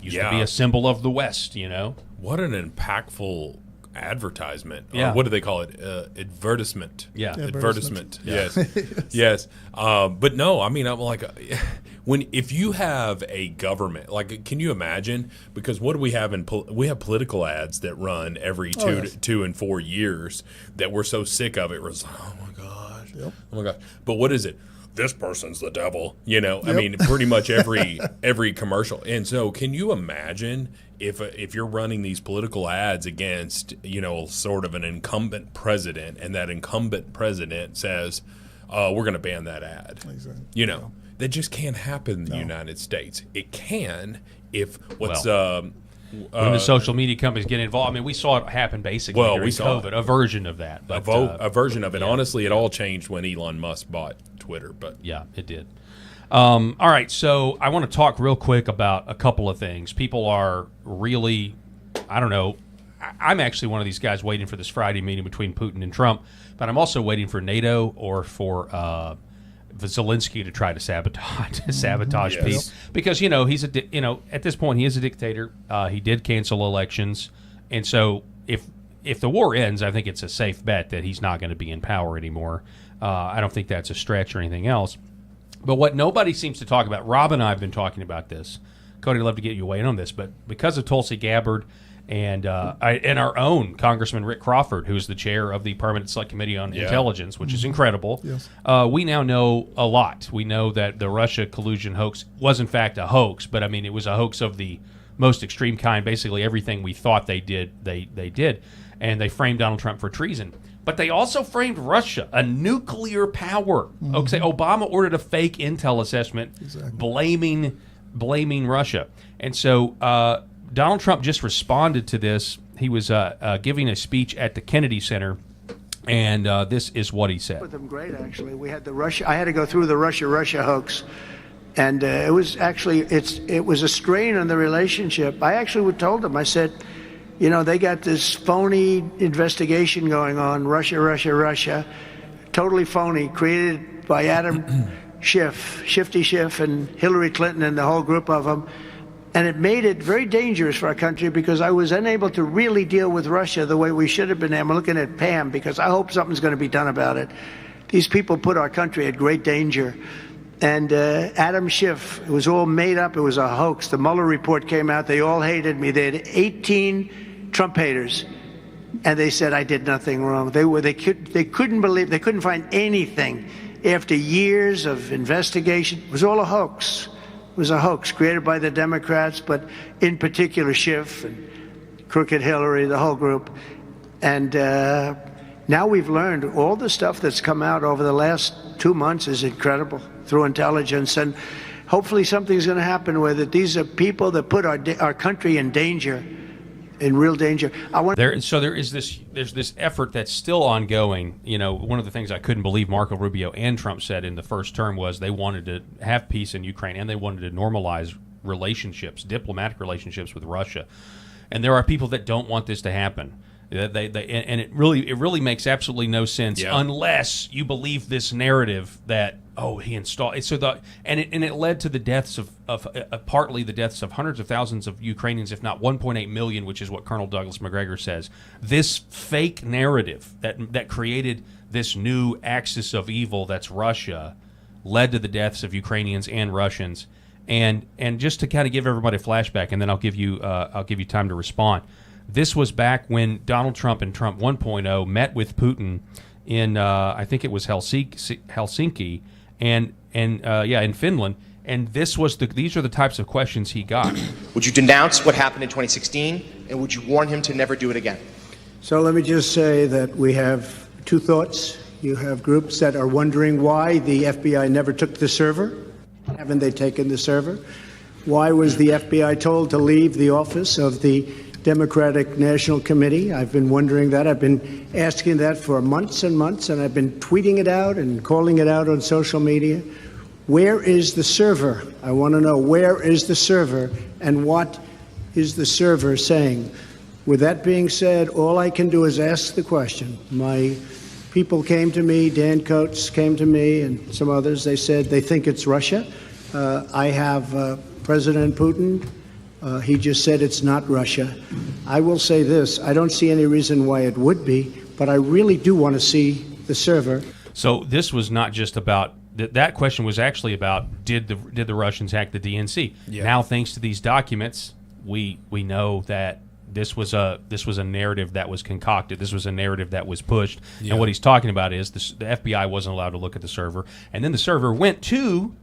a symbol of the West. What an impactful advertisement. Or Yeah. what do they call it? Advertisement. Yeah. Advertisement. Yes. Yes. But no, I mean, I'm like, if you have a government, like, can you imagine? Because what do we have we have political ads that run every 2 and 4 years that we're so sick of it. We're just like, oh my gosh. Yep. Oh my gosh. But what is it? This person's the devil. I mean, pretty much every commercial. And so can you imagine if you're running these political ads against, sort of an incumbent president, and that incumbent president says, we're going to ban that ad. Exactly. That just can't happen in the United States. It can if when the social media companies get involved. I mean, we saw it happen basically during COVID, a version of that. But, a version of it. Honestly, it all changed when Elon Musk bought Twitter. But yeah, it did. All right, so I want to talk real quick about a couple of things. People are really, I don't know, I'm actually one of these guys waiting for this Friday meeting between Putin and Trump, but I'm also waiting for NATO or for Zelensky to try to sabotage Yes. peace, because he's at this point he is a dictator. He did cancel elections, and so if the war ends, I think it's a safe bet that he's not going to be in power anymore. I don't think that's a stretch or anything else. But what nobody seems to talk about, Rob and I have been talking about this. Coty, I'd love to get you weighed on this, but because of Tulsi Gabbard and our own Congressman Rick Crawford, who's the chair of the Permanent Select Committee on Intelligence, which is incredible, Yes. We now know a lot. We know that the Russia collusion hoax was in fact a hoax, but I mean it was a hoax of the most extreme kind. Basically everything we thought they did, they did, and they framed Donald Trump for treason. But they also framed Russia, a nuclear power. Okay, Obama ordered a fake intel assessment blaming Russia. And so Donald Trump just responded to this. He was giving a speech at the Kennedy Center, and this is what he said. With them great, actually. We had I had to go through the Russia hoax, and it was actually it was a strain on the relationship. I actually told them, I said, they got this phony investigation going on, Russia, totally phony, created by Adam Shifty Schiff, and Hillary Clinton and the whole group of them. And it made it very dangerous for our country because I was unable to really deal with Russia the way we should have been. I'm looking at Pam because I hope something's going to be done about it. These people put our country at great danger. And Adam Schiff, it was all made up. It was a hoax. The Mueller report came out. They all hated me. They had 18 Trump haters. and they said I did nothing wrong. They couldn't find anything after years of investigation. It was all a hoax. It was a hoax created by the Democrats, but in particular Schiff and Crooked Hillary, the whole group. And now we've learned all the stuff that's come out over the last 2 months is incredible through intelligence, and hopefully something's going to happen with it. These are people that put our country in danger, in real danger. There's this effort that's still ongoing. You know, one of the things I couldn't believe Marco Rubio and Trump said in the first term was they wanted to have peace in Ukraine and they wanted to normalize relationships, diplomatic relationships with Russia. And there are people that don't want this to happen. And it really makes absolutely no sense unless you believe this narrative that he installed it. It led to the deaths of partly the deaths of hundreds of thousands of Ukrainians, if not 1.8 million, which is what Colonel Douglas McGregor says. This fake narrative that created this new axis of evil that's Russia led to the deaths of Ukrainians and Russians. And just to kind of give everybody a flashback, and then I'll give you time to respond. This was back when Donald Trump and Trump 1.0 met with Putin in I think it was Helsinki and in Finland, and these are the types of questions he got. Would you denounce what happened in 2016, and would you warn him to never do it again? So let me just say that we have two thoughts. You have groups that are wondering why the FBI never took the server. Haven't they taken the server? Why was the FBI told to leave the office of the Democratic National Committee? I've been wondering that. I've been asking that for months and months, and I've been tweeting it out and calling it out on social media. Where is the server? I want to know, where is the server, and what is the server saying? With that being said, all I can do is ask the question. My people came to me, Dan Coates came to me, and some others. They said they think it's Russia. I have President Putin. He just said it's not Russia. I will say this. I don't see any reason why it would be, but I really do want to see the server. So this was not just about that question was actually about did the Russians hack the DNC? Yeah. Now, thanks to these documents, we know that this was a narrative that was concocted. This was a narrative that was pushed. Yeah. And what he's talking about is the FBI wasn't allowed to look at the server, and then the server went to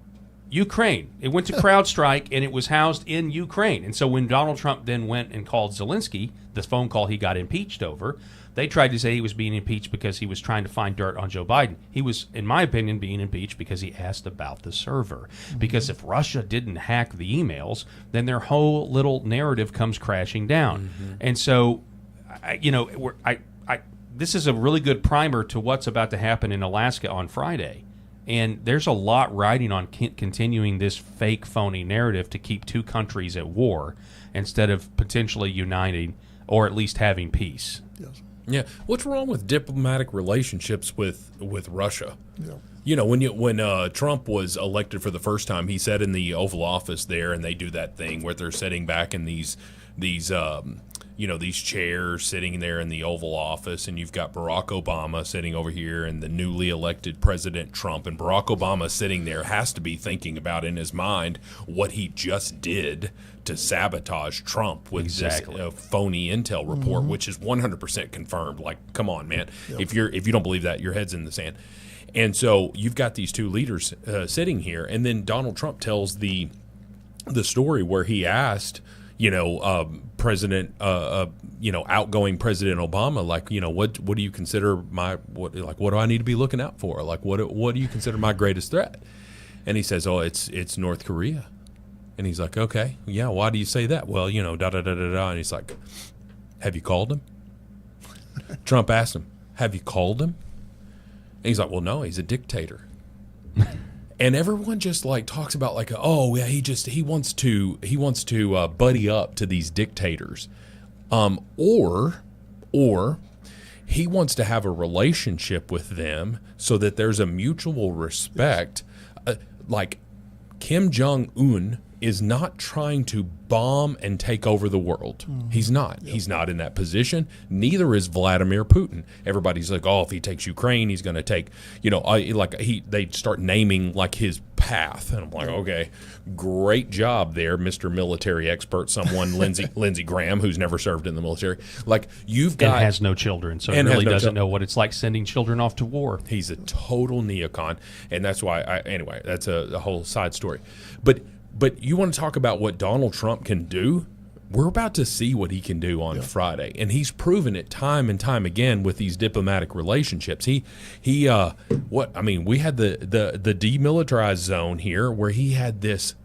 Ukraine. It went to CrowdStrike, and it was housed in Ukraine. And so when Donald Trump then went and called Zelensky, the phone call he got impeached over, they tried to say he was being impeached because he was trying to find dirt on Joe Biden. He was, in my opinion, being impeached because he asked about the server. Mm-hmm. Because if Russia didn't hack the emails, then their whole little narrative comes crashing down. Mm-hmm. And so, this is a really good primer to what's about to happen in Alaska on Friday. And there's a lot riding on continuing this fake, phony narrative to keep two countries at war instead of potentially uniting or at least having peace. Yes. Yeah. What's wrong with diplomatic relationships with Russia? Yeah. You know, when Trump was elected for the first time, he sat in the Oval Office there, and they do that thing where they're sitting back in these chairs sitting there in the Oval Office, and you've got Barack Obama sitting over here and the newly elected President Trump. And Barack Obama sitting there has to be thinking about in his mind what he just did to sabotage Trump with this phony intel report, which is 100% confirmed. Like, come on, man. Yep. If you don't believe that, your head's in the sand. And so you've got these two leaders sitting here, and then Donald Trump tells the story where he asked, outgoing President Obama, what do you consider what do I need to be looking out for? Like, what do you consider my greatest threat? And he says, it's North Korea. And he's like, okay, yeah, why do you say that? Well, da-da-da-da-da. And he's like, have you called him? Trump asked him, have you called him? And he's like, well, no, he's a dictator. And everyone just talks about he wants to buddy up to these dictators, or he wants to have a relationship with them so that there's a mutual respect. Like Kim Jong-un is not trying to bomb and take over the world. He's not. He's not in that position. Neither is Vladimir Putin. Everybody's like, oh, if he takes Ukraine, he's going to take, they start naming like his path. And I'm like, okay, great job there, Mr. Military Expert, someone, Lindsey Graham, who's never served in the military. Like, you've got... And has no children, so he really doesn't know what it's like sending children off to war. He's a total neocon, and that's why, anyway, that's a whole side story. But you want to talk about what Donald Trump can do? We're about to see what he can do on Friday, and he's proven it time and time again with these diplomatic relationships. We had the demilitarized zone here where he had this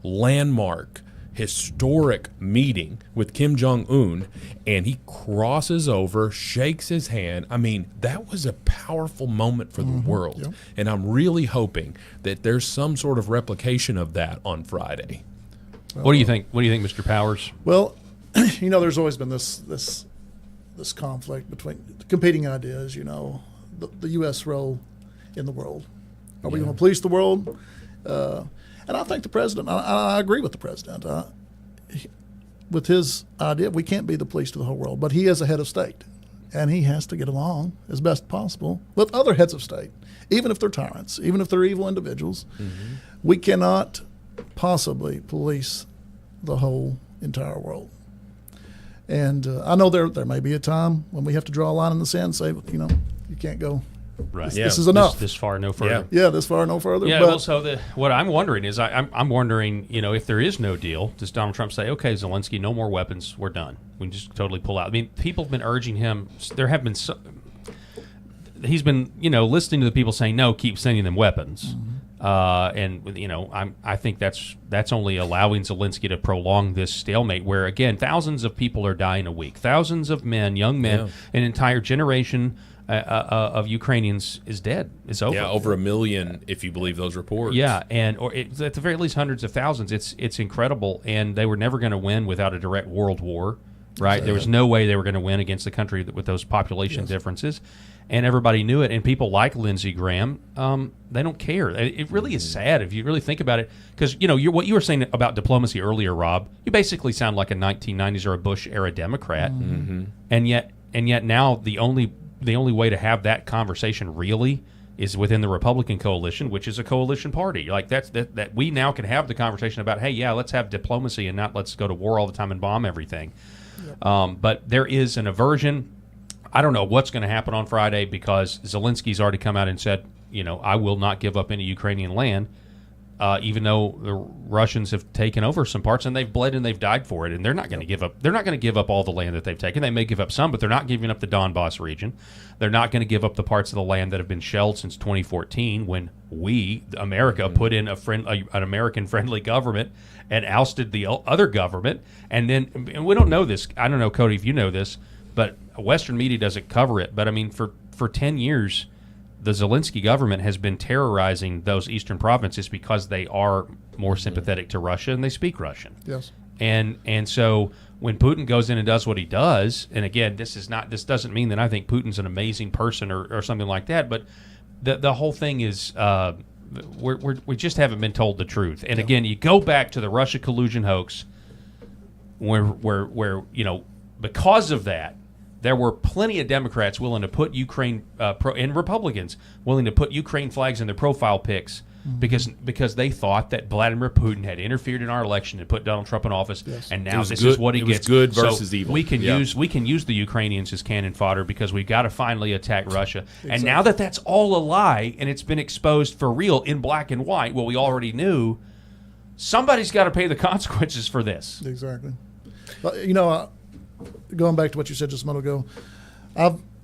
landmark, historic meeting with Kim Jong-un, and he crosses over, shakes his hand. I mean, that was a powerful moment for the world, and I'm really hoping that there's some sort of replication of that on Friday. What do you think? What do you think, Mr. Powers? Well, there's always been this conflict between competing ideas. The U.S. role in the world. Are we going to police the world? And I think the president. I agree with the president. With his idea, we can't be the police to the whole world, but he is a head of state, and he has to get along as best possible with other heads of state, even if they're tyrants, even if they're evil individuals. We cannot possibly police the whole entire world. And I know there may be a time when we have to draw a line in the sand and say, you can't go. Right. This is enough. This far, no further. Yeah, this far, no further. Yeah. But, So what I'm wondering is, I'm wondering, if there is no deal, does Donald Trump say, okay, Zelensky, no more weapons, we're done, we can just totally pull out? I mean, people have been urging him. There have been he's been, listening to the people saying no, keep sending them weapons. I think that's only allowing Zelensky to prolong this stalemate where, again, thousands of people are dying a week. Thousands of men, young men, an entire generation of Ukrainians is dead. It's over. Yeah, over 1 million, if you believe those reports. Yeah, or at the very least hundreds of thousands. It's incredible, and they were never going to win without a direct world war, right? There was no way they were going to win against the country with those population differences. And everybody knew it, and people like Lindsey Graham, they don't care. It really is sad if you really think about it, because what you were saying about diplomacy earlier, Rob. You basically sound like a 1990s or a Bush era Democrat, and yet now the only way to have that conversation really is within the Republican coalition, which is a coalition party. Like that we now can have the conversation about, hey, yeah, let's have diplomacy and not let's go to war all the time and bomb everything. But there is an aversion. I don't know what's going to happen on Friday because Zelensky's already come out and said, I will not give up any Ukrainian land, even though the Russians have taken over some parts and they've bled and they've died for it, and they're not going to give up. They're not going to give up all the land that they've taken. They may give up some, but they're not giving up the Donbass region. They're not going to give up the parts of the land that have been shelled since 2014, when America, put in an American-friendly government and ousted the other government. And we don't know this. I don't know, Coty, if you know this, but Western media doesn't cover it. But I mean, for 10 years, the Zelensky government has been terrorizing those eastern provinces because they are more sympathetic to Russia and they speak Russian. Yes. And so when Putin goes in and does what he does, and again, this doesn't mean that I think Putin's an amazing person or something like that, but the whole thing is we just haven't been told the truth. And again, you go back to the Russia collusion hoax, where because of that, there were plenty of Democrats willing to put Ukraine and Republicans willing to put Ukraine flags in their profile pics because they thought that Vladimir Putin had interfered in our election and put Donald Trump in office, and now this is what he gets. It was good versus so evil. We can use the Ukrainians as cannon fodder because we've got to finally attack Russia. Exactly. And now that that's all a lie and it's been exposed for real in black and white, what we already knew, somebody's got to pay the consequences for this. Exactly. Well, going back to what you said just a moment ago,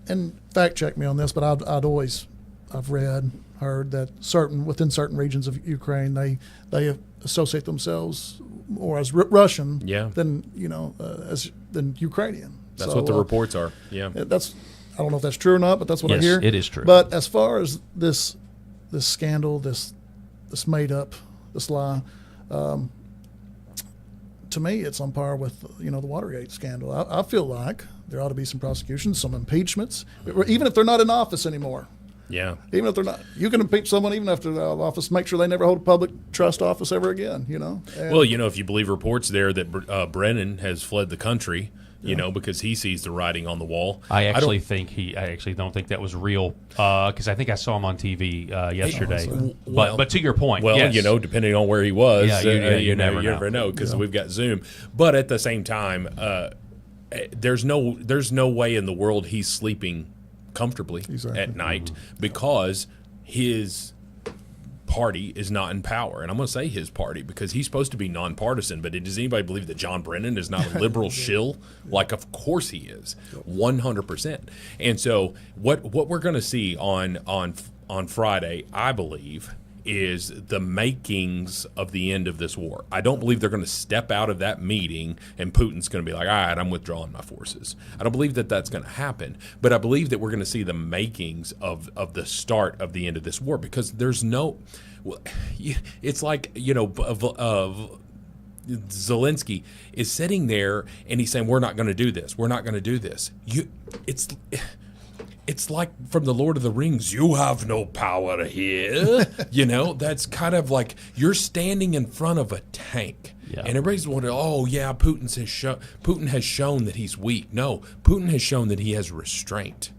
and fact check me on this, but I've read, heard that within certain regions of Ukraine, they associate themselves more as Russian than than Ukrainian. That's what the reports are. Yeah, I don't know if that's true or not, but that's what I hear. It is true. But as far as this scandal, this made up, this lie. To me, it's on par with the Watergate scandal. I feel like there ought to be some prosecutions, some impeachments, even if they're not in office anymore. Yeah. Even if they're not, you can impeach someone even after they're out of office. Make sure they never hold a public trust office ever again. And, well, if you believe reports there that Brennan has fled the country, because he sees the writing on the wall. I actually don't think that was real because I think I saw him on TV yesterday. But to your point, yes. Depending on where he was, you never know because we've got Zoom. But at the same time, there's no way in the world he's sleeping comfortably at night because his party is not in power. And I'm going to say his party because he's supposed to be nonpartisan, but does anybody believe that John Brennan is not a liberal shill? Like, of course he is, 100%. And so what we're going to see on Friday, I believe, is the makings of the end of this war. I don't believe they're going to step out of that meeting and Putin's going to be like, all right, I'm withdrawing my forces. I don't believe that that's going to happen, but I believe that we're going to see the makings of the start of the end of this war because there's no – it's like, Zelensky is sitting there and he's saying, we're not going to do this. We're not going to do this. It's like from the Lord of the Rings, you have no power here. That's kind of like you're standing in front of a tank. Yeah. And everybody's wondering, Putin has shown that he's weak. No, Putin has shown that he has restraint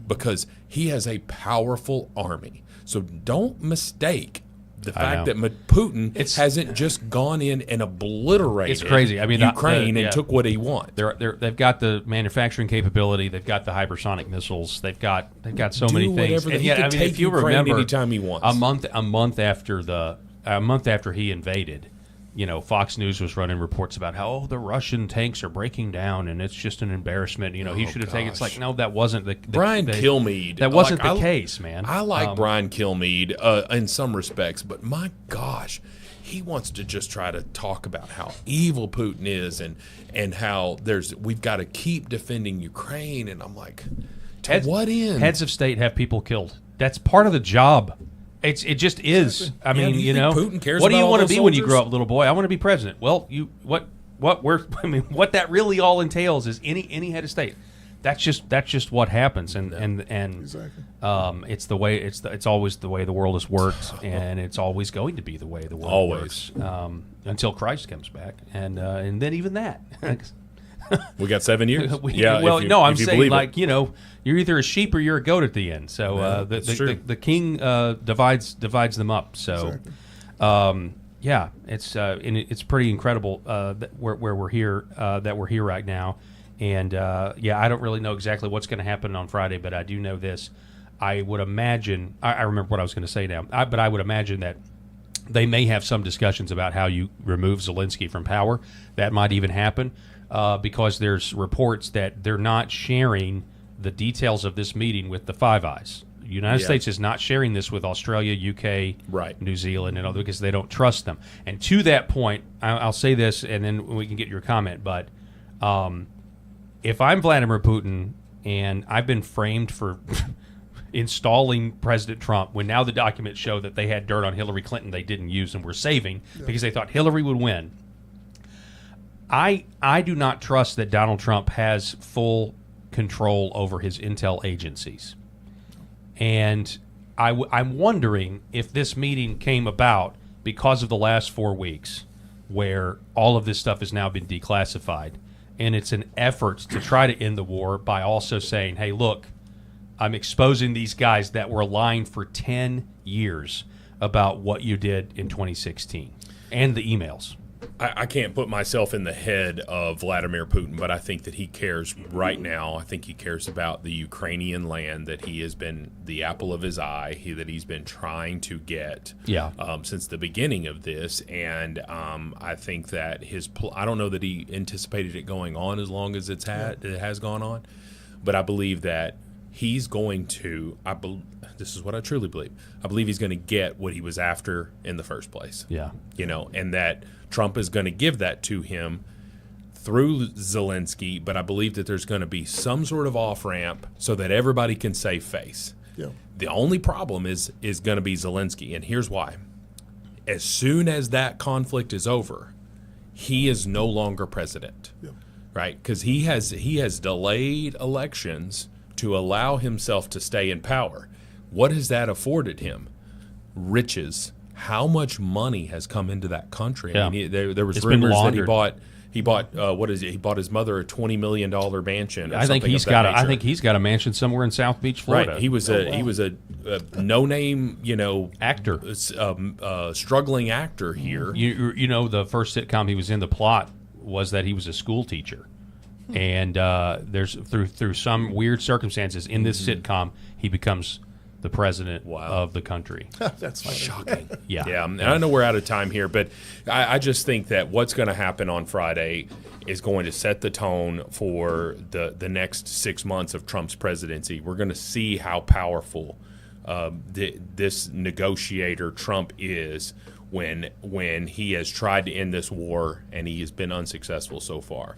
because he has a powerful army. So don't mistake the fact that Putin hasn't just gone in and obliterated Ukraine and took what he wants. They've got the manufacturing capability. They've got the hypersonic missiles. They've got so many things. And if you remember, anytime he wants. A month after he invaded, Fox News was running reports about how the Russian tanks are breaking down and it's just an embarrassment. He should have taken. It's like, no, that wasn't the Brian Kilmeade. That wasn't the case, man. I like Brian Kilmeade in some respects, but my gosh, he wants to just try to talk about how evil Putin is and how we've got to keep defending Ukraine. And I'm like, what end? Heads of state have people killed. That's part of the job. It just is. I mean, Putin cares what do you want to be when you grow up, little boy? I want to be president. Well, what that really all entails is any head of state. That's just what happens, and exactly. It's always the way the world has worked, and it's always going to be the way the world works until Christ comes back, and then even that. We got 7 years. I'm saying you're either a sheep or you're a goat at the end. So the king divides them up. So it's pretty incredible where we're here that we're here right now. And I don't really know exactly what's going to happen on Friday, but I do know this. I would imagine I remember what I was going to say now, but I would imagine that they may have some discussions about how you remove Zelensky from power. That might even happen. Because there's reports that they're not sharing the details of this meeting with the Five Eyes. The United States is not sharing this with Australia, UK, New Zealand, and other because they don't trust them. And to that point, I'll say this, and then we can get your comment. But if I'm Vladimir Putin and I've been framed for installing President Trump, when now the documents show that they had dirt on Hillary Clinton they didn't use and were saving because they thought Hillary would win. I do not trust that Donald Trump has full control over his intel agencies. And I'm wondering if this meeting came about because of the last 4 weeks where all of this stuff has now been declassified. And it's an effort to try to end the war by also saying, hey, look, I'm exposing these guys that were lying for 10 years about what you did in 2016 and the emails. I can't put myself in the head of Vladimir Putin, but I think that he cares right now. I think he cares about the Ukrainian land that he has been the apple of his eye, that he's been trying to get since the beginning of this. And I think that I don't know that he anticipated it going on as long as it has gone on, but I believe that he's going to this is what I truly believe. I believe he's going to get what he was after in the first place. Yeah. And that Trump is going to give that to him through Zelensky, but I believe that there's going to be some sort of off-ramp so that everybody can save face. Yeah. The only problem is going to be Zelensky, and here's why. As soon as that conflict is over, he is no longer president. Yeah. Right? Because he has delayed elections to allow himself to stay in power. What has that afforded him? Riches. How much money has come into that country? Yeah. I mean, there was It's been rumors that laundered. he bought what is it? He bought his mother a $20 million mansion. Or I think something he's of that got. I nature. think he's got a mansion somewhere in South Beach, Florida. Right. He was a no name, Actor. struggling actor here. You know, the first sitcom he was in, the plot was that he was a school teacher, and there's through some weird circumstances in this sitcom he becomes the president of the country. That's funny. Shocking. Yeah. Yeah. And I know we're out of time here, but I just think that what's going to happen on Friday is going to set the tone for the next 6 months of Trump's presidency. We're going to see how powerful this negotiator Trump is when he has tried to end this war and he has been unsuccessful so far.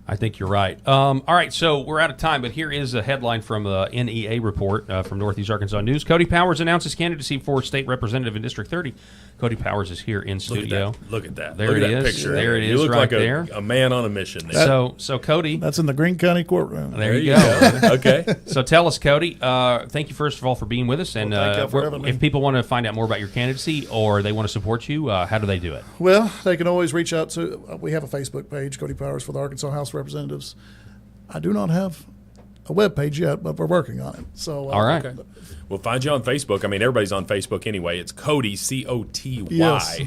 I think you're right. All right, so we're out of time, but here is a headline from the NEA report from Northeast Arkansas News. Coty Powers announces candidacy for state representative in District 30. Coty Powers is here in studio. Look at that. There Look it at that is. picture. There it You is look right like there. a man on a mission there. So Coty, That's in the Greene County courtroom. there you go. Okay. So tell us, Coty, thank you first of all for being with us. And Well, thank you for having me. if people want to find out more about your candidacy or they want to support you, how do they do it? Well, they can always reach out to. We have a Facebook page, Coty Powers for the Arkansas House of Representatives. I do not have a web page yet, but we're working on it. So, All right. Okay. We'll find you on Facebook. I mean, everybody's on Facebook anyway. It's Coty, Coty, Yes.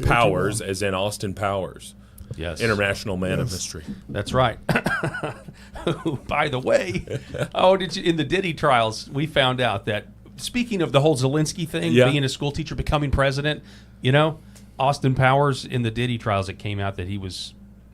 Powers, as in Austin Powers, Yes. international man of mystery. That's right. By the way, in the Diddy trials, we found out that, speaking of the whole Zelensky thing, Yeah. being a school teacher, becoming president, Austin Powers, in the Diddy trials, it came out that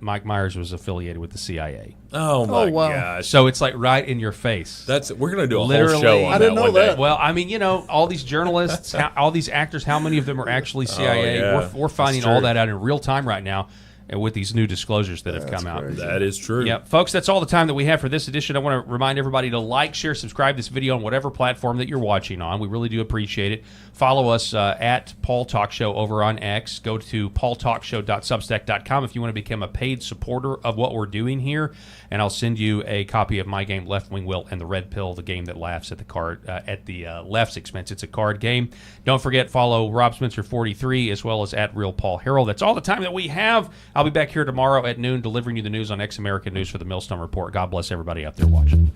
Mike Myers was affiliated with the CIA. Oh my wow. gosh! So it's like right in your face. We're gonna do a Literally. whole show on I that didn't know one day. that. Well, I mean, all these journalists, all these actors, how many of them are actually CIA? yeah. We're finding That's all true. that out in real time right now, and with these new disclosures that have come out. crazy. That is true. Yeah, folks, that's all the time that we have for this edition. I want to remind everybody to like, share, subscribe this video on whatever platform that you're watching on. We really do appreciate it. Follow us at Paul Talk Show over on X. Go to paultalkshow.substack.com if you want to become a paid supporter of what we're doing here. And I'll send you a copy of my game, Left Wing Wilt and the Red Pill, the game that laughs at the left's expense. It's a card game. Don't forget, follow Rob Spencer 43 as well as at Real Paul Harrell. That's all the time that we have. I'll be back here tomorrow at noon delivering you the news on X American News for the Millstone Report. God bless everybody out there watching.